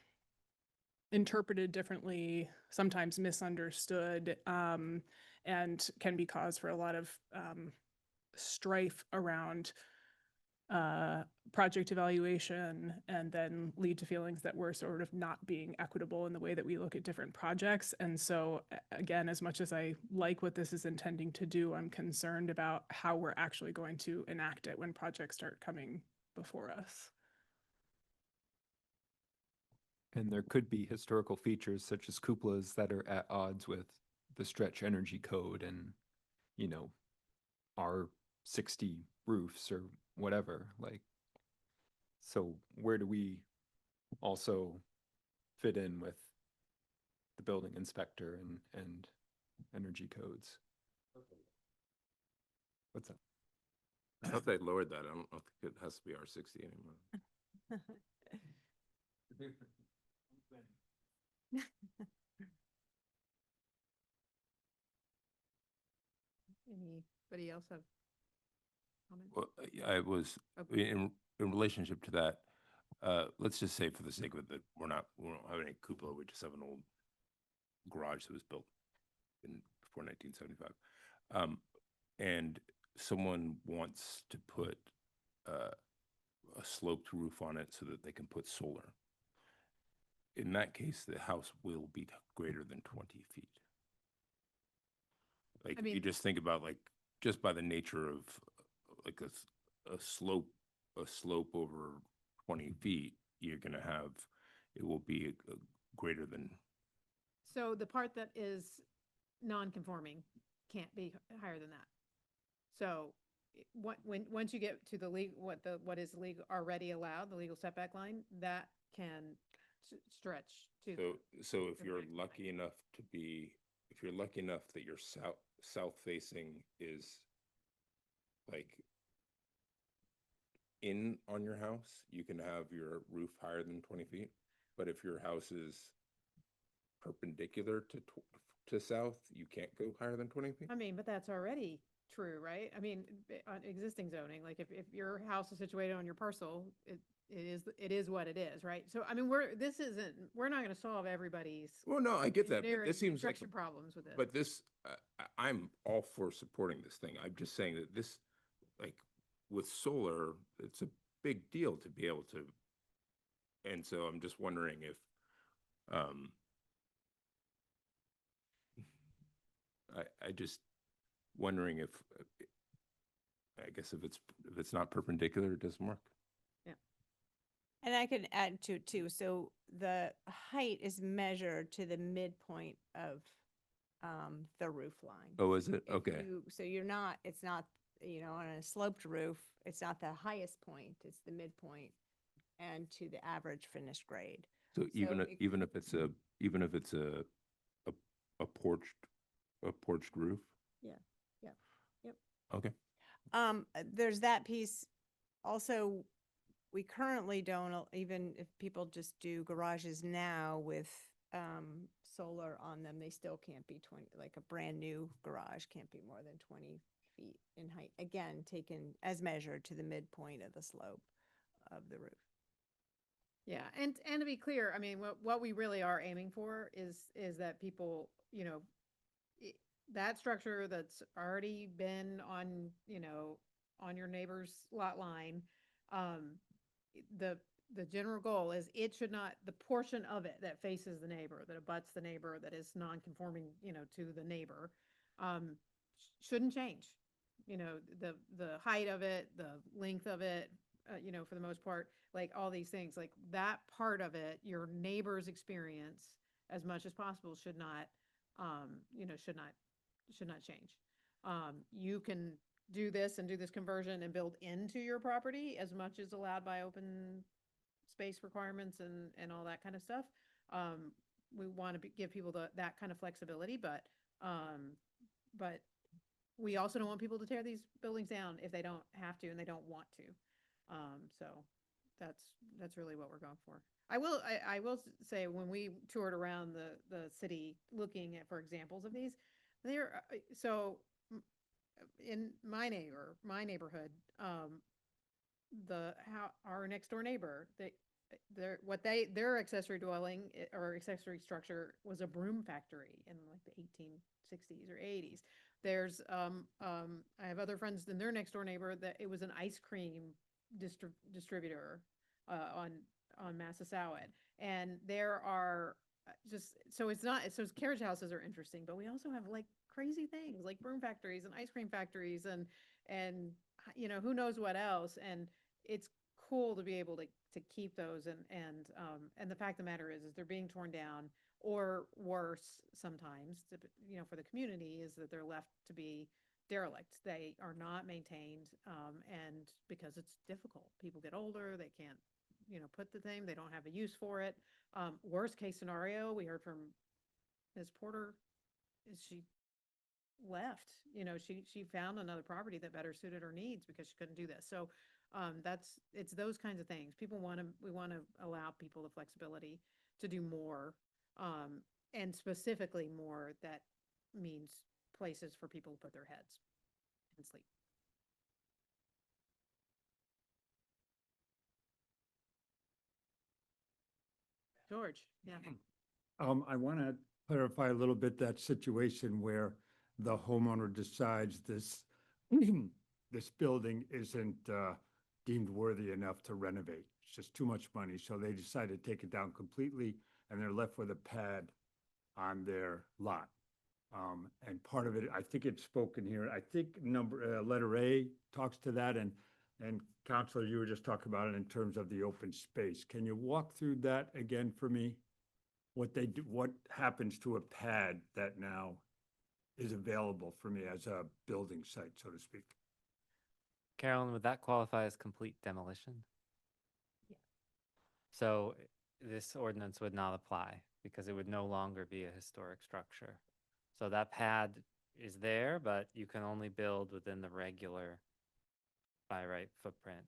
interpreted differently, sometimes misunderstood, and can be cause for a lot of strife around project evaluation, and then lead to feelings that we're sort of not being equitable in the way that we look at different projects. And so again, as much as I like what this is intending to do, I'm concerned about how we're actually going to enact it when projects start coming before us. And there could be historical features such as cupolas that are at odds with the stretch energy code and, R60 roofs or whatever. So where do we also fit in with the building inspector and energy codes? What's that? I thought they lowered that. I don't think it has to be R60 anymore. Anybody else have comments? Well, I was in relationship to that. Let's just say, for the sake of it, that we don't have any cupola. We just have an old garage that was built before 1975, and someone wants to put a sloped roof on it so that they can put solar. In that case, the house will be greater than 20 feet. You just think about just by the nature of a slope over 20 feet, you're going to have, it will be greater than. So the part that is non-conforming can't be higher than that. So once you get to what is legal already allowed, the legal setback line, that can stretch to. So if you're lucky enough that your south facing is in on your house, you can have your roof higher than 20 feet. But if your house is perpendicular to south, you can't go higher than 20 feet. But that's already true, right? On existing zoning, like if your house is situated on your parcel, it is what it is, right? So, I mean, we're not gonna solve everybody's Well, no, I get that, but engineering this seems like, construction problems with it. but this, I'm all for supporting this thing. I'm just saying that this, like, with solar, it's a big deal to be able to. And so I'm just wondering if, I just wondering if, I guess if it's not perpendicular, it doesn't work. And I can add to it too. So the height is measured to the midpoint of the roof line. Oh, is it? If Okay. So it's not, on a sloped roof, it's not the highest point, it's the midpoint and to the average finished grade. So even it- even if it's a porched roof? Yeah, yep. Okay. There's that piece. Also, we currently don't, even if people just do garages now with solar on them, they still can't be 20, like a brand new garage can't be more than 20 feet in height. Again, taken as measured to the midpoint of the slope of the roof. Yeah, and to be clear, I mean, what we really are aiming for is that people, that structure that's already been on, on your neighbor's lot line, the general goal is it should not, the portion of it that faces the neighbor, that abuts the neighbor, that is non-conforming, to the neighbor, shouldn't change. The height of it, the length of it, for the most part, like all these things, like that part of it, your neighbor's experience as much as possible should not, should not change. You can do this and do this conversion and build into your property as much as allowed by open space requirements and all that kind of stuff. We want to give people that kind of flexibility, but we also don't want people to tear these buildings down if they don't have to and they don't want to. So that's really what we're going for. I will say when we toured around the city looking at for examples of these, so in my neighborhood, our next door neighbor, their accessory dwelling or accessory structure was a broom factory in like the 1860s or 80s. There's I have other friends in their next door neighbor that it was an ice cream distributor on Massasoit, and there are so carriage houses are interesting, but we also have like crazy things like broom factories and ice cream factories and who knows what else, and it's cool to be able to keep those and the fact of the matter is they're being torn down, or worse sometimes for the community is that they're left to be derelict. They are not maintained, and because it's difficult, people get older, they can't put the thing, they don't have a use for it. Worst case scenario, we heard from Ms. Porter, is she left, she found another property that better suited her needs because she couldn't do this. So it's those kinds of things. We want to allow people the flexibility to do more, and specifically more that means places for people to put their heads and sleep. George, yeah. I want to clarify a little bit that situation where the homeowner decides this this building isn't deemed worthy enough to renovate. It's just too much money, so they decide to take it down completely, and they're left with a pad on their lot. And part of it, I think it's spoken here. I think letter A talks to that, and Counselor, you were just talking about it in terms of the open space. Can you walk through that again for me? What they do, what happens to a pad that now is available for me as a building site, so to speak? Carolyn, would that qualify as complete demolition? Yeah. So this ordinance would not apply because it would no longer be a historic structure. So that pad is there, but you can only build within the regular by right footprint.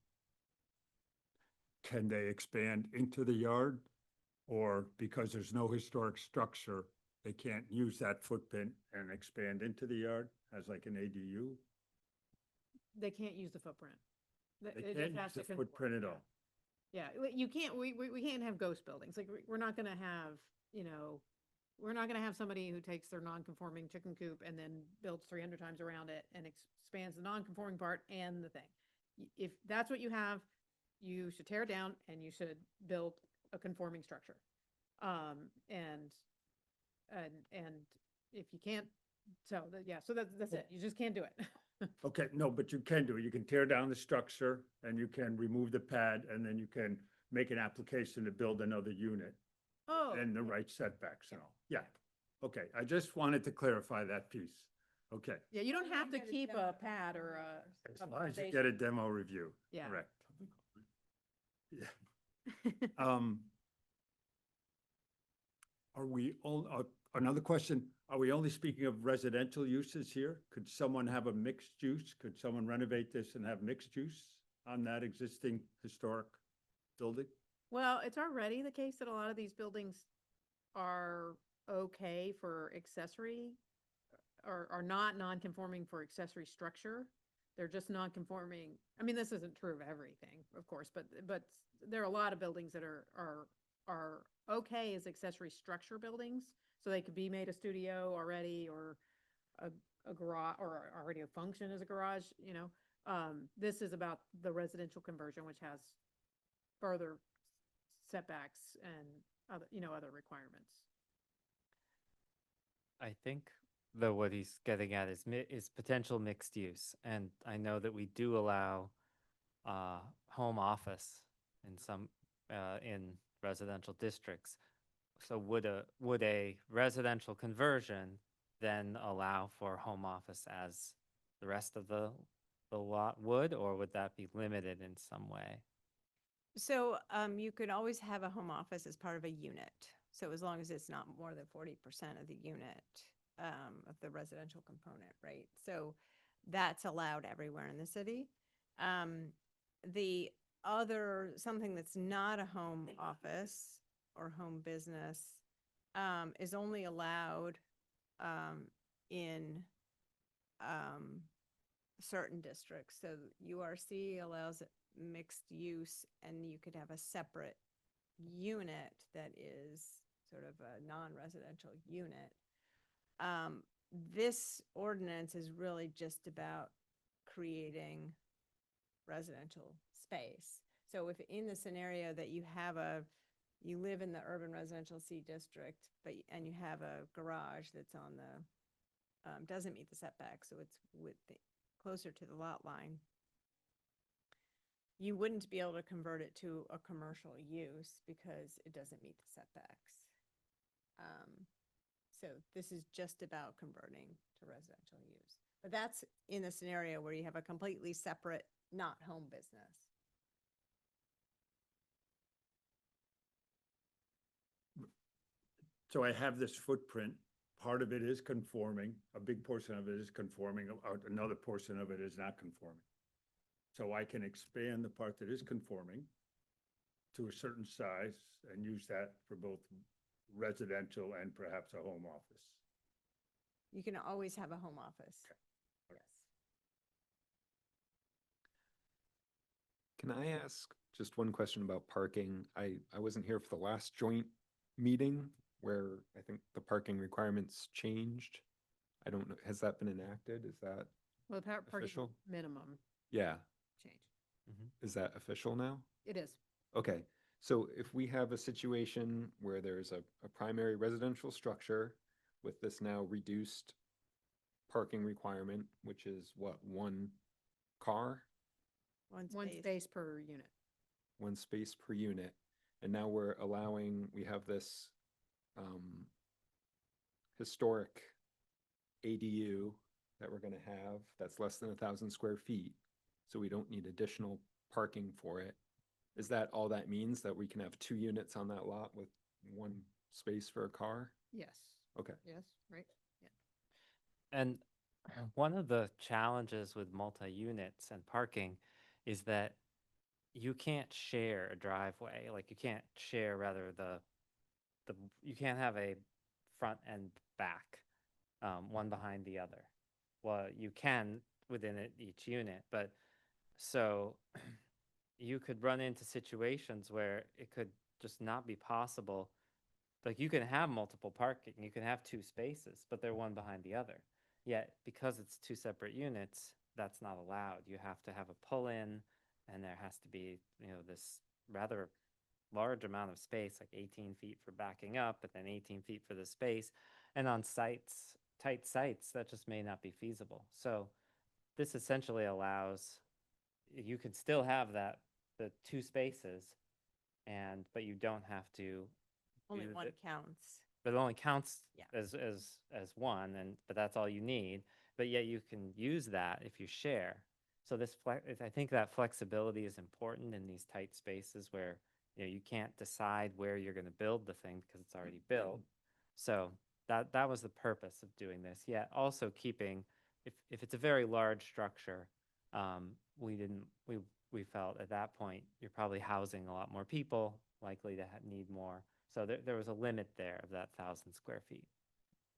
Can they expand into the yard? Or because there's no historic structure, they can't use that footprint and expand into the yard as like an ADU? They can't use the footprint. They can't use the footprint at all. Yeah, you can't, we can't have ghost buildings. Like, we're not gonna have, we're not gonna have somebody who takes their non-conforming chicken coop and then builds 300 times around it and expands the non-conforming part and the thing. If that's what you have, you should tear it down and you should build a conforming structure. And if you can't, so that's it. You just can't do it. Okay, no, but you can do it. You can tear down the structure and you can remove the pad and then you can make an application to build another unit Oh, and the right setbacks and all. Yeah. Okay, I just wanted to clarify that piece. Okay, yeah, you don't have to keep a pad or as a long as you foundation. get a demo review. Yeah. Correct. Yeah. Are we all, another question, are we only speaking of residential uses here? Could someone have a mixed use? Could someone renovate this and have mixed use on that existing historic building? Well, it's already the case that a lot of these buildings are okay for accessory or are not non-conforming for accessory structure. They're just non-conforming. I mean, this isn't true of everything, of course, but there are a lot of buildings that are okay as accessory structure buildings. So they could be made a studio already or a garage or already a function as a garage, This is about the residential conversion, which has further setbacks and other requirements. I think what he's getting at is potential mixed use, and I know that we do allow home office in some in residential districts. So would a residential conversion then allow for home office as the rest of the lot would, or would that be limited in some way? So you could always have a home office as part of a unit. So as long as it's not more than 40% of the unit of the residential component, right? So that's allowed everywhere in the city. The other, something that's not a home office or home business is only allowed in certain districts. So URC allows mixed use, and you could have a separate unit that is sort of a non-residential unit. This ordinance is really just about creating residential space. So if in the scenario that you live in the urban residential C district, and you have a garage that's on the, doesn't meet the setback, so it's closer to the lot line, you wouldn't be able to convert it to a commercial use because it doesn't meet the setbacks. So this is just about converting to residential use. But that's in a scenario where you have a completely separate, not home business. So I have this footprint. Part of it is conforming. A big portion of it is conforming. Another portion of it is not conforming. So I can expand the part that is conforming to a certain size and use that for both residential and perhaps a home office. You can always have a home office. Okay. Yes. Can I ask just one question about parking? I wasn't here for the last joint meeting where I think the parking requirements changed. I don't know, has that been enacted? Is that Well, the parking official? minimum Yeah. change. Is that official now? It is. Okay, so if we have a situation where there's a primary residential structure with this now reduced parking requirement, which is what, one car, One space per unit. one space per unit, and now we have this historic ADU that we're gonna have that's less than 1,000 square feet, so we don't need additional parking for it. Is that all that means, that we can have 2 units on that lot with 1 space for a car? Yes. Okay. Yes, right? Yeah. And one of the challenges with multi-units and parking is that you can't share a driveway. Like, you can't share you can't have a front and back, one behind the other. Well, you can within each unit, but so you could run into situations where it could just not be possible. Like you can have multiple parking, you can have two spaces, but they're one behind the other. Yet because it's two separate units, that's not allowed. You have to have a pull-in, and there has to be, this rather large amount of space, like 18 feet for backing up, but then 18 feet for the space. And on tight sites, that just may not be feasible. So this essentially allows, you can still have the two spaces, but you don't have to Only do one counts. but it only counts Yeah. as one, but that's all you need. But yet you can use that if you share. So I think that flexibility is important in these tight spaces where you can't decide where you're going to build the thing because it's already built. So that was the purpose of doing this. Yet also keeping, if it's a very large structure, we felt at that point you're probably housing a lot more people, likely to need more. So there was a limit there of that 1,000 square feet.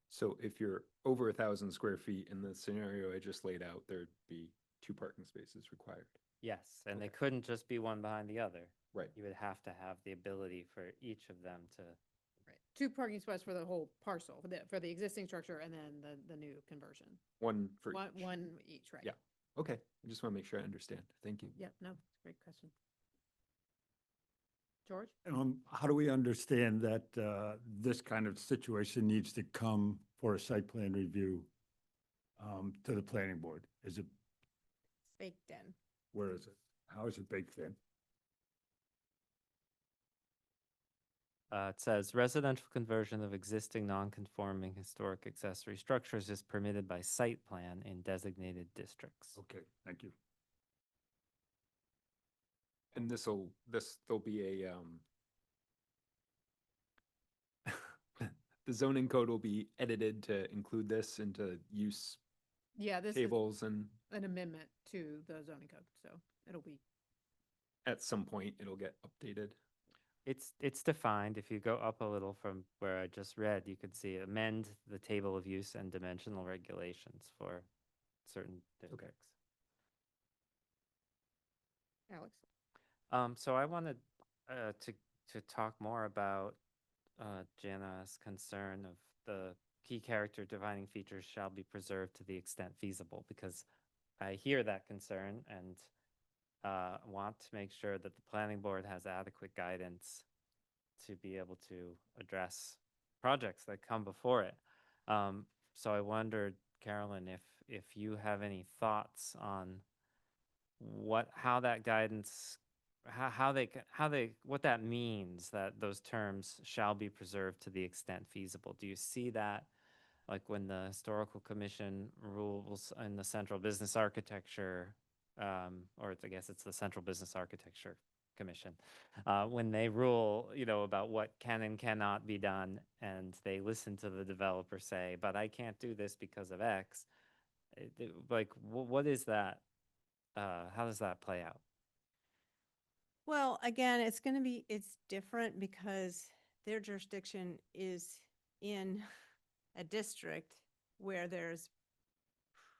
So if you're over 1,000 square feet in the scenario I just laid out, there'd be 2 parking spaces required. Yes, and they couldn't just be one behind the other. Right. You would have to have the ability for each of them to. Right. 2 parking spots for the whole parcel, for the existing structure, and then the new conversion. One for One, each. one each, right? Yeah. Okay. I just want to make sure I understand. Thank you. Yeah, no, great question. George? How do we understand that this kind of situation needs to come for a site plan review to the planning board? Is it, Baked in. where is it? How is it baked in? It says residential conversion of existing non-conforming historic accessory structures is permitted by site plan in designated districts. Okay, thank you. And there'll be a, the zoning code will be edited to include this into use Yeah, this is tables, and an amendment to the zoning code, so it'll be, at some point it'll get updated. It's defined. If you go up a little from where I just read, you could see amend the table of use and dimensional regulations for certain districts. Alex. So I wanted to talk more about Jana's concern of the key character defining features shall be preserved to the extent feasible, because I hear that concern and want to make sure that the planning board has adequate guidance to be able to address projects that come before it. So I wondered, Carolyn, if you have any thoughts on how that guidance, what that means, that those terms shall be preserved to the extent feasible. Do you see that like when the historical commission rules in the central business architecture, or I guess it's the Central Business Architecture Commission, when they rule, about what can and cannot be done, and they listen to the developer say, but I can't do this because of X. Like, what is that? How does that play out? Well, again, it's different because their jurisdiction is in a district where there's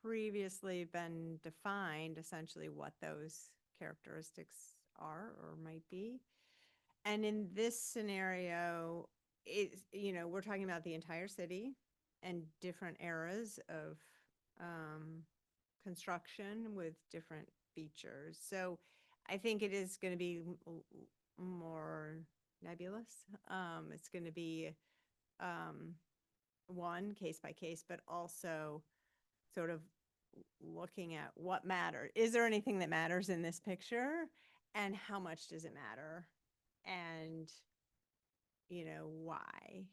previously been defined essentially what those characteristics are or might be. And in this scenario, we're talking about the entire city and different eras of construction with different features. So I think it is going to be more nebulous. It's going to be one case by case, but also sort of looking at what matters. Is there anything that matters in this picture, and how much does it matter, and why?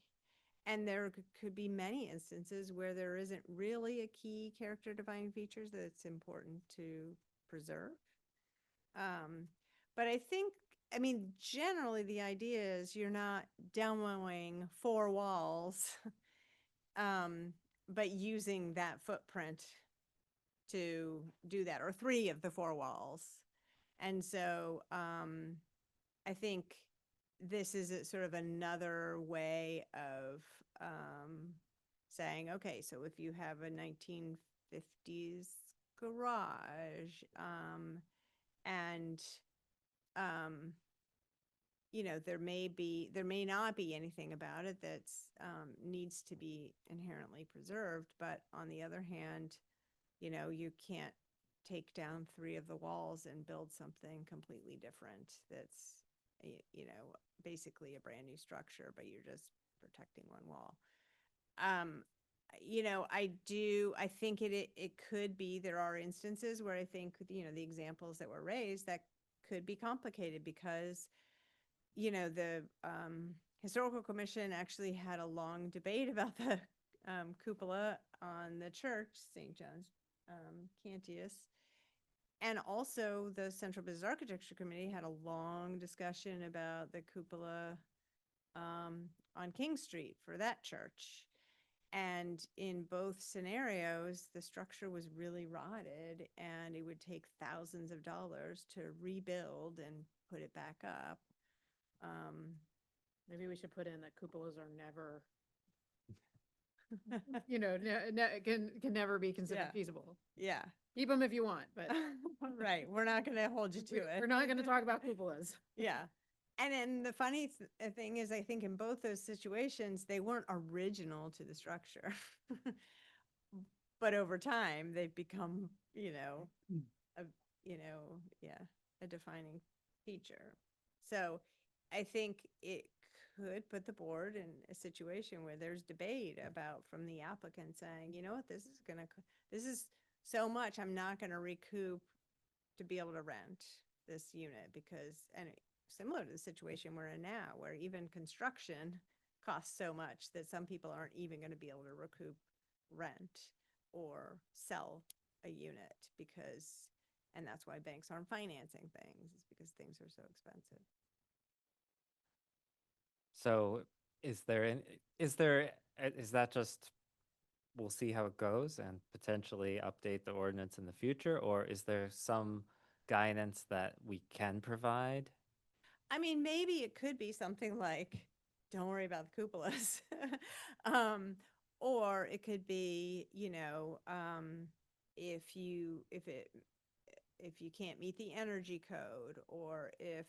And there could be many instances where there isn't really a key character defining features that it's important to preserve. But generally the idea is you're not demoing 4 walls, but using that footprint to do that, or 3 of the 4 walls. And so I think this is sort of another way of saying, okay, so if you have a 1950s garage and there may not be anything about it that's needs to be inherently preserved, but on the other hand, you can't take down 3 of the walls and build something completely different that's basically a brand new structure, but you're just protecting one wall. I think it could be, there are instances where I think, the examples that were raised that could be complicated because, the Historical Commission actually had a long debate about the cupola on the church, St. John's Cantius. And also the Central Business Architecture Committee had a long discussion about the cupola on King Street for that church. And in both scenarios, the structure was really rotted and it would take thousands of dollars to rebuild and put it back up. Maybe we should put in that cupolas are never, can never be considered Yeah. feasible. Yeah. Keep them if you want, but Right. We're not going to hold you to it. we're not going to talk about cupolas. Yeah. And then the funny thing is, I think in both those situations, they weren't original to the structure. But over time, they've become, a defining feature. So I think it could put the board in a situation where there's debate about, from the applicant saying, you know what, this is so much, I'm not going to recoup to be able to rent this unit because, and similar to the situation we're in now, where even construction costs so much that some people aren't even going to be able to recoup rent or sell a unit because, and that's why banks aren't financing things, is because things are so expensive. So is that just, we'll see how it goes and potentially update the ordinance in the future, or is there some guidance that we can provide? I mean, maybe it could be something like, don't worry about the cupolas. Or it could be, if you can't meet the energy code, or if,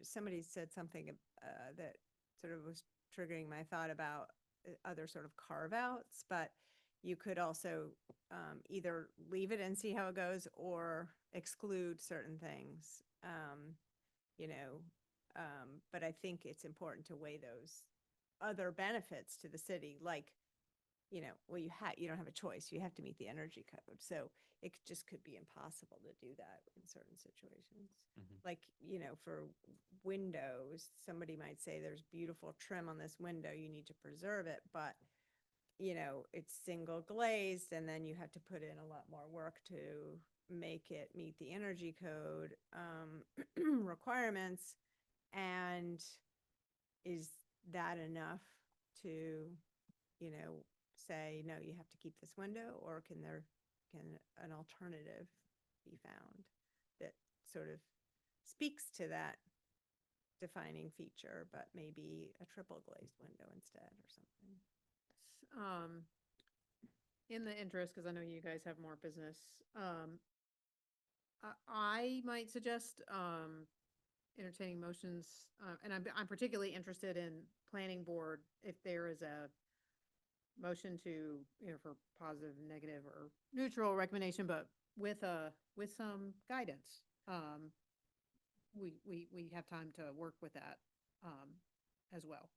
somebody said something that sort of was triggering my thought about other sort of carve outs, but you could also either leave it and see how it goes or exclude certain things, but I think it's important to weigh those other benefits to the city, like, well, you don't have a choice. You have to meet the energy code. So it just could be impossible to do that in certain situations. Like, for windows, somebody might say there's beautiful trim on this window, you need to preserve it, but it's single glazed, and then you have to put in a lot more work to make it meet the energy code requirements. And is that enough to, say, no, you have to keep this window, or can an alternative be found that sort of speaks to that defining feature, but maybe a triple glazed window instead or something? In the interest, because I know you guys have more business, I might suggest entertaining motions, and I'm particularly interested in planning board, if there is a motion to, for positive, negative, or neutral recommendation, but with some guidance. We have time to work with that as well.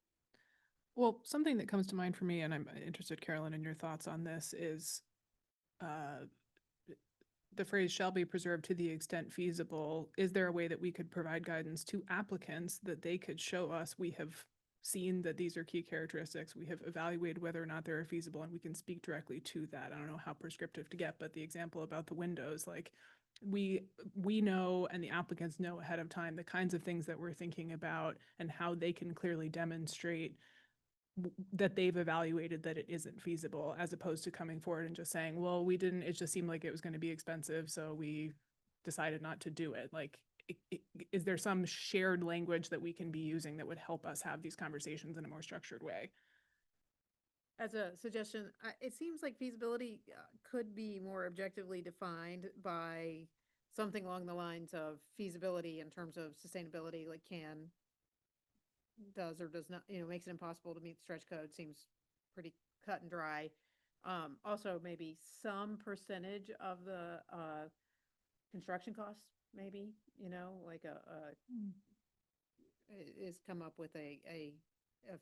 Well, something that comes to mind for me, and I'm interested, Carolyn, in your thoughts on this, is the phrase "shall be preserved to the extent feasible." Is there a way that we could provide guidance to applicants that they could show us, we have seen that these are key characteristics, we have evaluated whether or not they're feasible, and we can speak directly to that? I don't know how prescriptive to get, but the example about the windows, like we know, and the applicants know ahead of time, the kinds of things that we're thinking about and how they can clearly demonstrate that they've evaluated that it isn't feasible, as opposed to coming forward and just saying, well, we didn't, it just seemed like it was going to be expensive, so we decided not to do it. Like, is there some shared language that we can be using that would help us have these conversations in a more structured way? as a suggestion, it seems like feasibility could be more objectively defined by something along the lines of feasibility in terms of sustainability, like does or does not, makes it impossible to meet the stretch code, seems pretty cut and dry. Also maybe some percentage of the construction costs, maybe, like is come up with a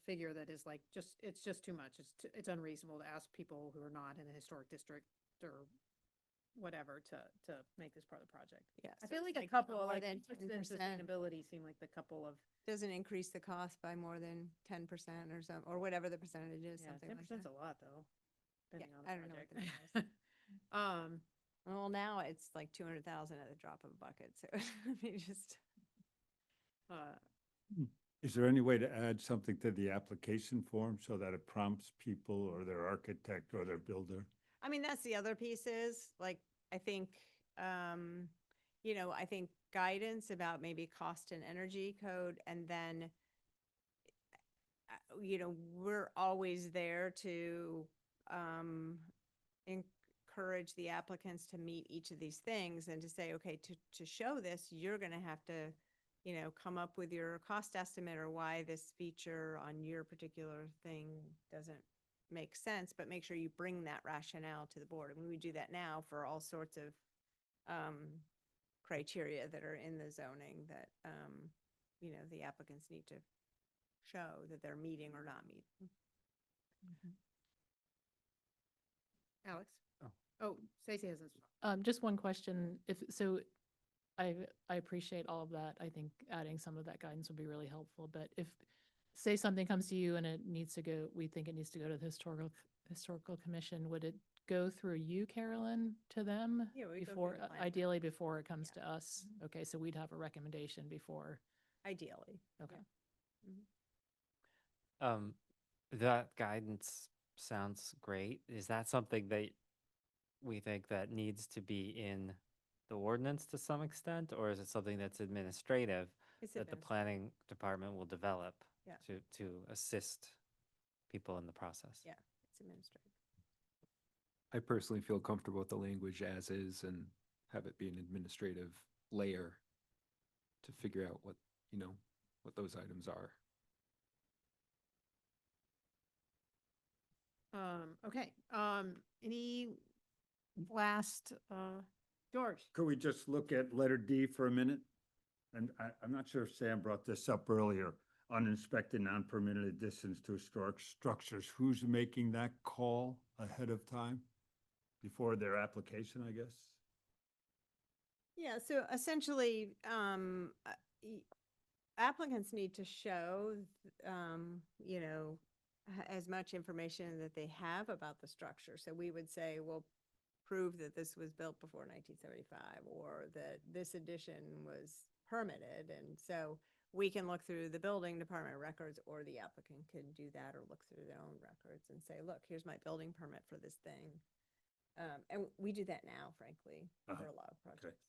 figure that is like it's just too much. It's unreasonable to ask people who are not in a historic district or whatever to make this part of the project. Yeah. I so feel it's like a couple more like than within 10%. sustainability seem like the couple of Doesn't increase the cost by more than 10% or some, or whatever the percentage is, something like 10%'s that. a lot though. Depending on the I don't know what project. the number is. Well, now it's like 200,000 at the drop of a bucket, so I mean, just. Is there any way to add something to the application form so that it prompts people or their architect or their builder? I mean, that's the other piece is, like, I think, I think guidance about maybe cost and energy code, and then, we're always there to, encourage the applicants to meet each of these things and to say, okay, to show this, you're gonna have to, come up with your cost estimate or why this feature on your particular thing doesn't make sense, but make sure you bring that rationale to the board. I mean, we do that now for all sorts of criteria that are in the zoning that, the applicants need to show that they're meeting or not meeting. Alex? Oh. Oh, Stacey hasn't. Just one question. I appreciate all of that. I think adding some of that guidance would be really helpful. But if, say something comes to you and we think it needs to go to the historical commission, would it go through you, Carolyn, to them? Yeah, we go through before, the planning ideally before it comes Yeah. to us? Okay, so we'd have a recommendation before. Ideally. Okay. That guidance sounds great. Is that something that we think that needs to be in the ordinance to some extent, or is it something that's administrative It's that the planning department will develop Yeah. to assist people in the process? Yeah, it's administrative. I personally feel comfortable with the language as is and have it be an administrative layer to figure out what those items are. Okay, any last, George? Could we just look at letter D for a minute? And I'm not sure if Sam brought this up earlier. Uninspected, non-permitted additions to historic structures. Who's making that call ahead of time? Before their application, I guess? Yeah, so essentially, applicants need to show, as much information that they have about the structure. So we would say, well, prove that this was built before 1975 or that this addition was permitted. And so we can look through the building department records, or the applicant can do that or look through their own records and say, look, here's my building permit for this thing. And we do that now, frankly, for a lot of projects.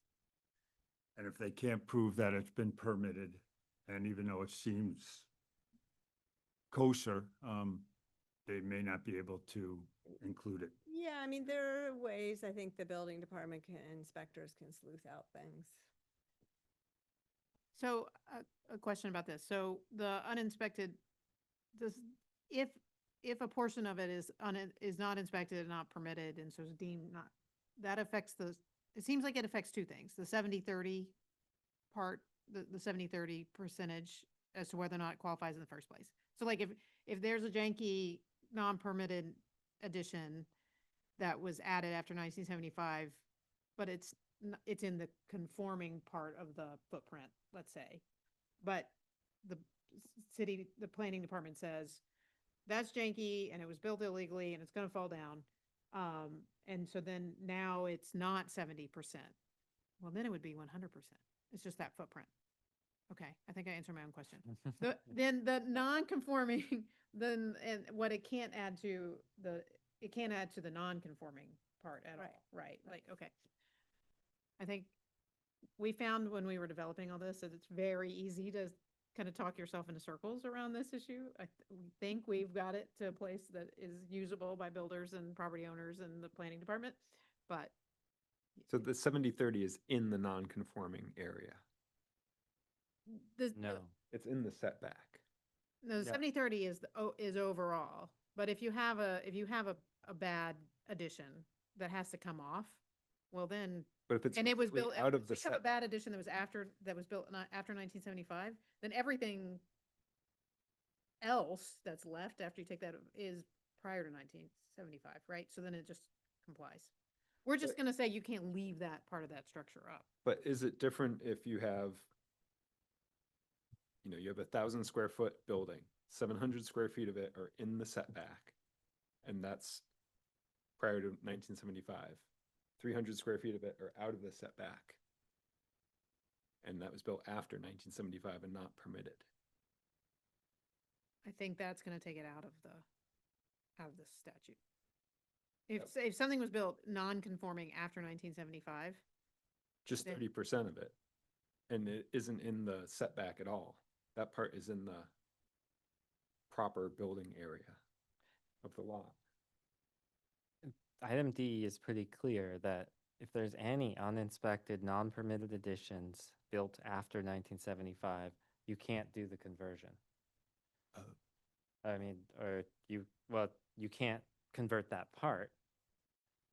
And if they can't prove that it's been permitted, and even though it seems kosher, they may not be able to include it. Yeah, I mean, there are ways I think the building department inspectors can sleuth out things. So a question about this. So the uninspected, if a portion of it is not inspected and not permitted and so is deemed not, that affects it seems like it affects two things. The 70-30 part, the 70-30 percentage as to whether or not it qualifies in the first place. So like if there's a janky non-permitted addition that was added after 1975, but it's in the conforming part of the footprint, let's say, but the planning department says that's janky and it was built illegally and it's going to fall down. And so then now it's not 70%. Well, then it would be 100%. It's just that footprint. Okay, I think I answered my own question. Then the non-conforming, and what it can't add to the non-conforming part at all, right? Like, okay. I think we found when we were developing all this that it's very easy to kind of talk yourself into circles around this issue. We think we've got it to a place that is usable by builders and property owners and the planning department, but So the 70-30 is in the non-conforming area. No. It's in the setback. No, the Yeah. 70-30 is overall, but if you have a bad addition that has to come off, well then, But if it's and it was completely built, out of the if you have a setback, bad addition that was built after 1975, then everything else that's left after you take that is prior to 1975, right? So then it just complies. We're just But- gonna say you can't leave that part of that structure up. but is it different if you have, you have 1,000 square foot building, 700 square feet of it are in the setback, and that's prior to 1975. 300 square feet of it are out of the setback, and that was built after 1975 and not permitted. I think that's gonna take it out of the statute. If something was built non-conforming after 1975, Just Then- 30% of it, and it isn't in the setback at all. That part is in the proper building area of the lot. Item D is pretty clear that if there's any uninspected, non-permitted additions built after 1975, you can't do the conversion. I mean, or you can't convert that part.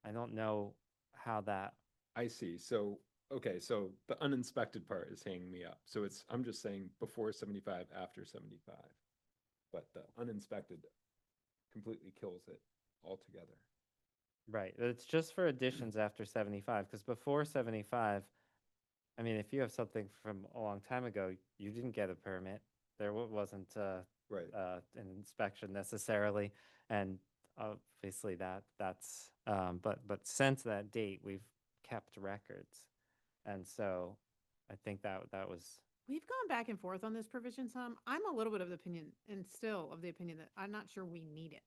I don't know how that, I see. So, okay, so the uninspected part is hanging me up. So I'm just saying before 75, after 75. But the uninspected completely kills it altogether. right, it's just for additions after 75, because before 75, I mean, if you have something from a long time ago, you didn't get a permit. There wasn't Right. an inspection necessarily, and obviously that's but since that date we've kept records, and so I think that was we've gone back and forth on this provision some. I'm a little bit of the opinion, and still of the opinion, that I'm not sure we need it.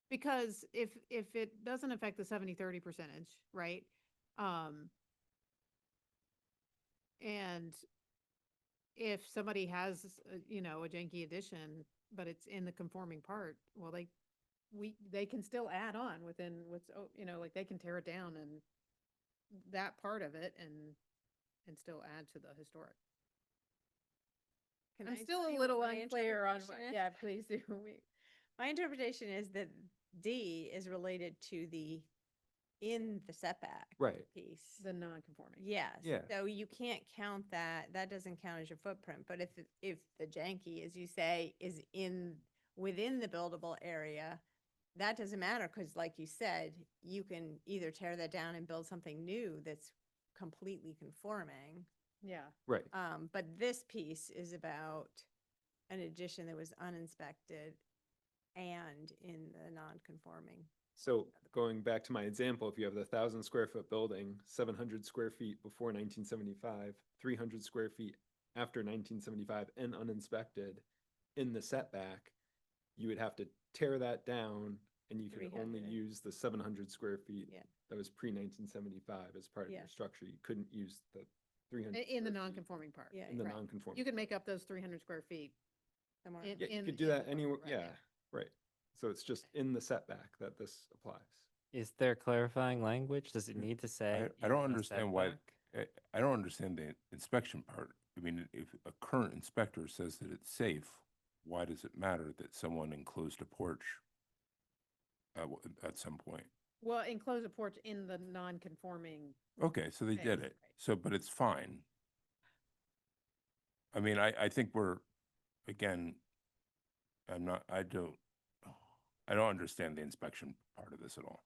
Because if it doesn't affect the 70-30 percentage, right? And if somebody has, a janky addition, but it's in the conforming part, well, they can still add on within like they can tear it down and that part of it and still add to the historic. Can I'm I still tell a you little what my unclear on, interpretation is? yeah, please do. My interpretation is that D is related to the in the setback Right. piece. The non-conforming. Yes. Yeah. So you can't count that. That doesn't count as your footprint. But if the janky, as you say, is within the buildable area, that doesn't matter because, like you said, you can either tear that down and build something new that's completely conforming. Yeah. Right. But this piece is about an addition that was uninspected and in the non-conforming. So going back to my example, if you have the 1,000 square foot building, 700 square feet before 1975, 300 square feet after 1975 and uninspected in the setback, you would have to tear that down and you could only 300. use the 700 square feet Yeah. that was pre-1975 as part of Yeah. your structure. You couldn't use the 300. In the square feet non-conforming part. Yeah. In the right. non-conforming. You could make up those 300 square feet. Somewhere. in- Yeah, you in- could do in that the anywhere. right, Yeah, right. So it's just in the setback that this applies. is there clarifying language? Does it need to say? I don't in the understand why, setback? I don't understand the inspection part. I mean, if a current inspector says that it's safe, why does it matter that someone enclosed a porch at some point? Well, enclose a porch in the non-conforming. Okay, so they did Phase, it. So, but it's fine. I mean, I think again, I don't understand the inspection part of this at all.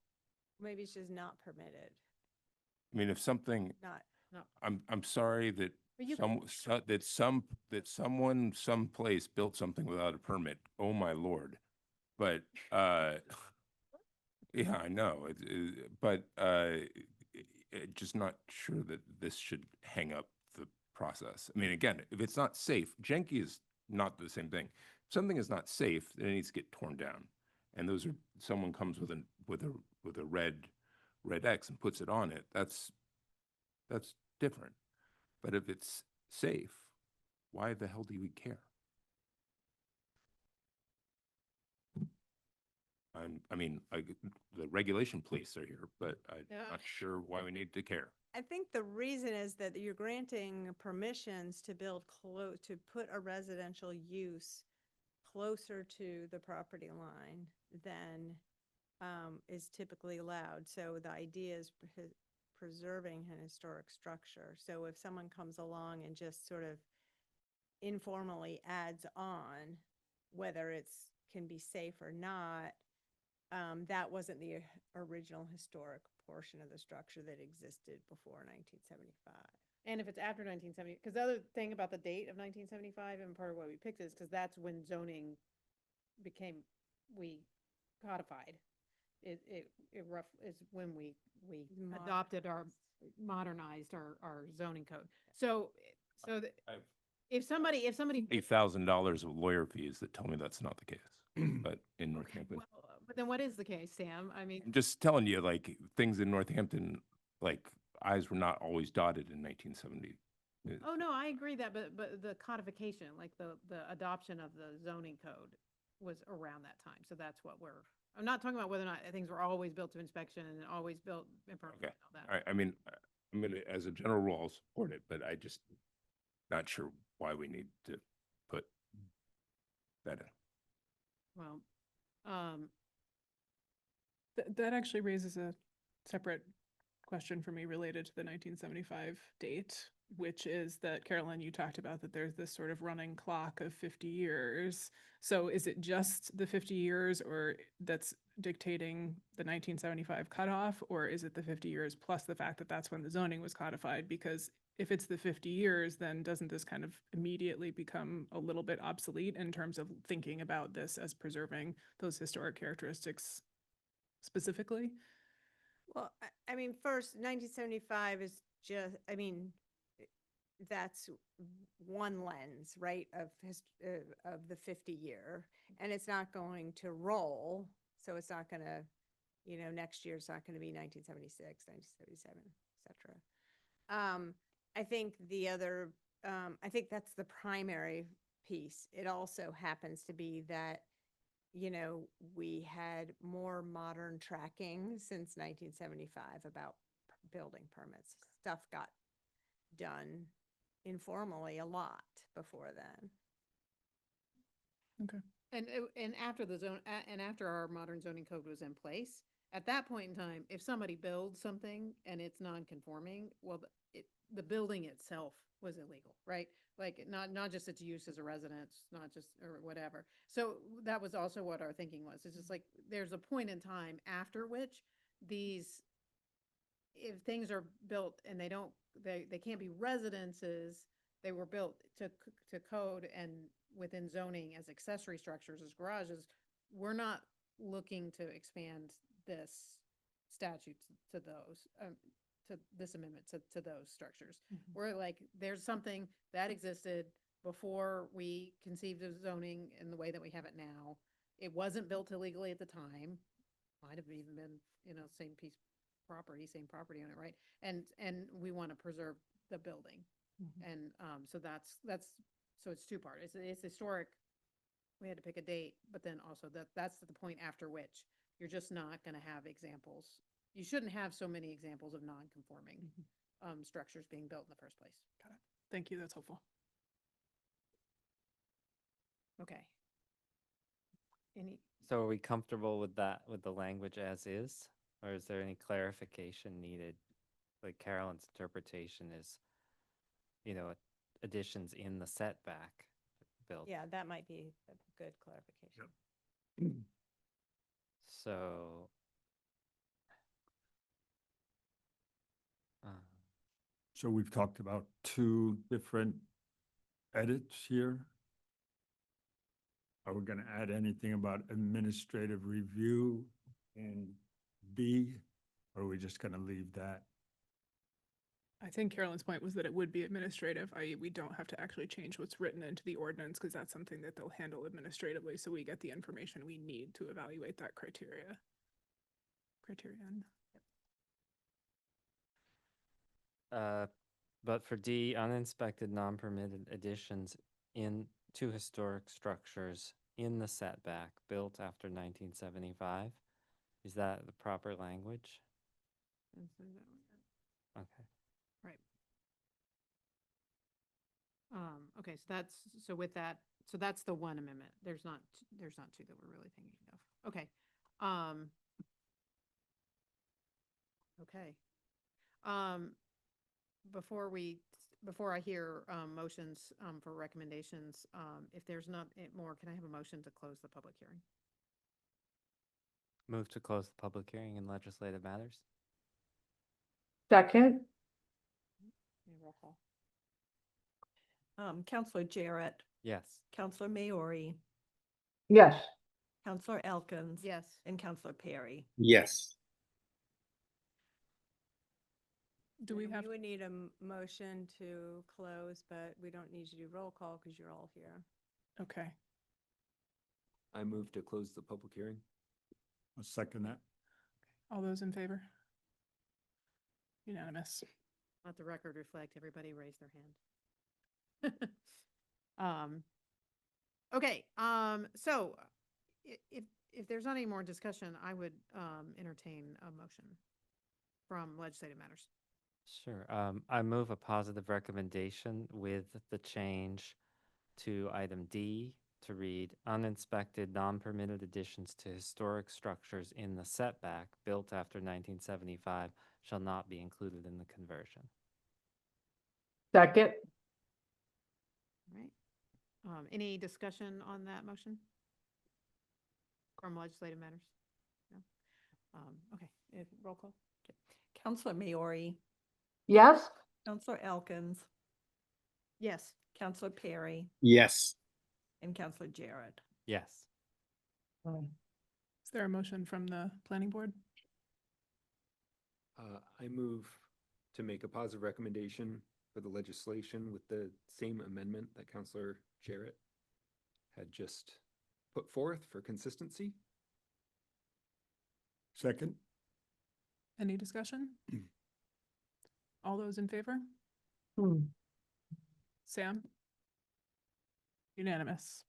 Maybe it's just not permitted. I mean, if something, Not. I'm sorry that But you someone someplace built something without a permit. Oh my Lord. But yeah, I know. But just not sure that this should hang up the process. I mean, again, if it's not safe, janky is not the same thing. If something is not safe, then it needs to get torn down. And someone comes with a red X and puts it on it. That's different. But if it's safe, why the hell do we care? I mean, the regulation police are here, but I'm Yeah. not sure why we need to care. I think the reason is that you're granting permissions to build to put a residential use closer to the property line than is typically allowed. So the idea is preserving an historic structure. So if someone comes along and just sort of informally adds on, whether it's can be safe or not, that wasn't the original historic portion of the structure that existed before 1975. And if it's after 1970, because the other thing about the date of 1975 and part of why we picked it is because that's when zoning we codified. It rough is when we adopted modernized our zoning code. So if somebody $8,000 of lawyer fees that tell me that's not the case, but in Northampton. but then what is the case, Sam? I mean, I'm just telling you, like, things in Northampton, like, I's were not always dotted in 1970. oh no, I agree that, but the codification, like the adoption of the zoning code was around that time. So that's what I'm not talking about whether or not things were always built to inspection and always built in perfect Okay. and all that. I mean, I'm gonna, as a general rule, I'll support it, but I just not sure why we need to put that in. Well, That actually raises a separate question for me related to the 1975 date, which is that, Carolyn, you talked about that there's this sort of running clock of 50 years. So is it just the 50 years or that's dictating the 1975 cutoff, or is it the 50 years plus the fact that that's when the zoning was codified? Because if it's the 50 years, then doesn't this kind of immediately become a little bit obsolete in terms of thinking about this as preserving those historic characteristics specifically? Well, I mean, first, 1975 is just, I mean, that's one lens, right, of the 50-year, and it's not going to roll, so it's not going to, next year it's not going to be 1976, 1977, etc. I think the other, I think that's the primary piece. It also happens to be that we had more modern tracking since 1975 about building permits. Stuff got done informally a lot before then. Okay. and after after our modern zoning code was in place, at that point in time, if somebody builds something and it's non-conforming, well, the building itself was illegal, right? Like not just its use as a residence, not just or whatever. So that was also what our thinking was. It's just like there's a point in time after which if things are built and they can't be residences, they were built to code and within zoning as accessory structures, as garages, we're not looking to expand this statute to those, to this amendment to those structures. We're like, there's something that existed before we conceived of zoning in the way that we have it now. It wasn't built illegally at the time. Might have even been, same same property on it, right? And we want to preserve the building. And so that's so it's two-part. It's historic. We had to pick a date, but then also that's the point after which you're just not going to have examples. You shouldn't have so many examples of non-conforming structures being built in the first place. Got it. Thank you. That's helpful. Okay. So are we comfortable with that, with the language as is? Or is there any clarification needed? Like Carolyn's interpretation is, additions in the setback built. Yeah, that might be a good clarification. So. So we've talked about two different edits here. Are we going to add anything about administrative review in B? Or are we just going to leave that? I think Carolyn's point was that it would be administrative, i.e. we don't have to actually change what's written into the ordinance because that's something that they'll handle administratively. So we get the information we need to evaluate that criterion. But for D, uninspected, non-permitted additions to historic structures in the setback built after 1975, is that the proper language? Okay. Right. Okay, so so with that, so that's the one amendment. There's not two that we're really thinking of. Okay. Okay. Before I hear motions for recommendations, if there's not more, can I have a motion to close the public hearing? Move to close the public hearing in legislative matters? Second? Roll call. Counselor Jarrett, Yes. Counselor Maori, Yes. Counselor Elkins. Yes. And Counselor Perry. Yes. Do we And have, We would need a motion to close, but we don't need to do roll call because you're all here. okay, I move to close the public hearing. I'll second that. all those in favor? Unanimous. Let the record reflect, everybody raised their hand. Okay, so if there's not any more discussion, I would entertain a motion from legislative matters. Sure. I move a positive recommendation with the change to item D to read uninspected, non-permitted additions to historic structures in the setback built after 1975 shall not be included in the conversion. Second? All right. Any discussion on that motion from legislative matters? No. Okay. Roll call. Counselor Maori, Yes? Counselor Elkins, Yes. Counselor Perry, Yes. and Counselor Jarrett. Yes. Is there a motion from the planning board? I move to make a positive recommendation for the legislation with the same amendment that Counselor Jarrett had just put forth for consistency. Second? Any discussion? All those in favor? Sam? Unanimous.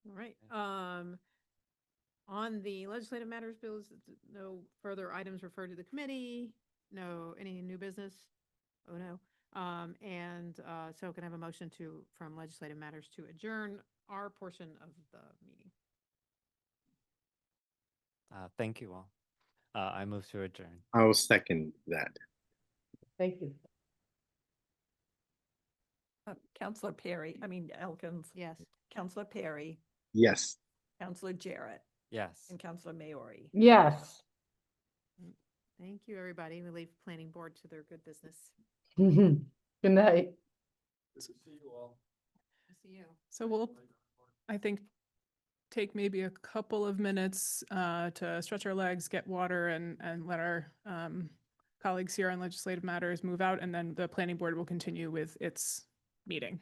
All right. On the legislative matters bills, no further items referred to the committee, any new business? Oh, no. So can I have a motion from legislative matters to adjourn our portion of the meeting? Thank you all. I move to adjourn. I will second that. Thank you. Counselor Elkins. Yes. Counselor Perry, Yes. Counselor Jarrett, Yes. and Counselor Maori. Yes. Thank you, everybody. We leave planning board to their good business. Good night. See you all. See you. So we'll, I think, take maybe a couple of minutes to stretch our legs, get water, and let our colleagues here on legislative matters move out, and then the planning board will continue with its meeting.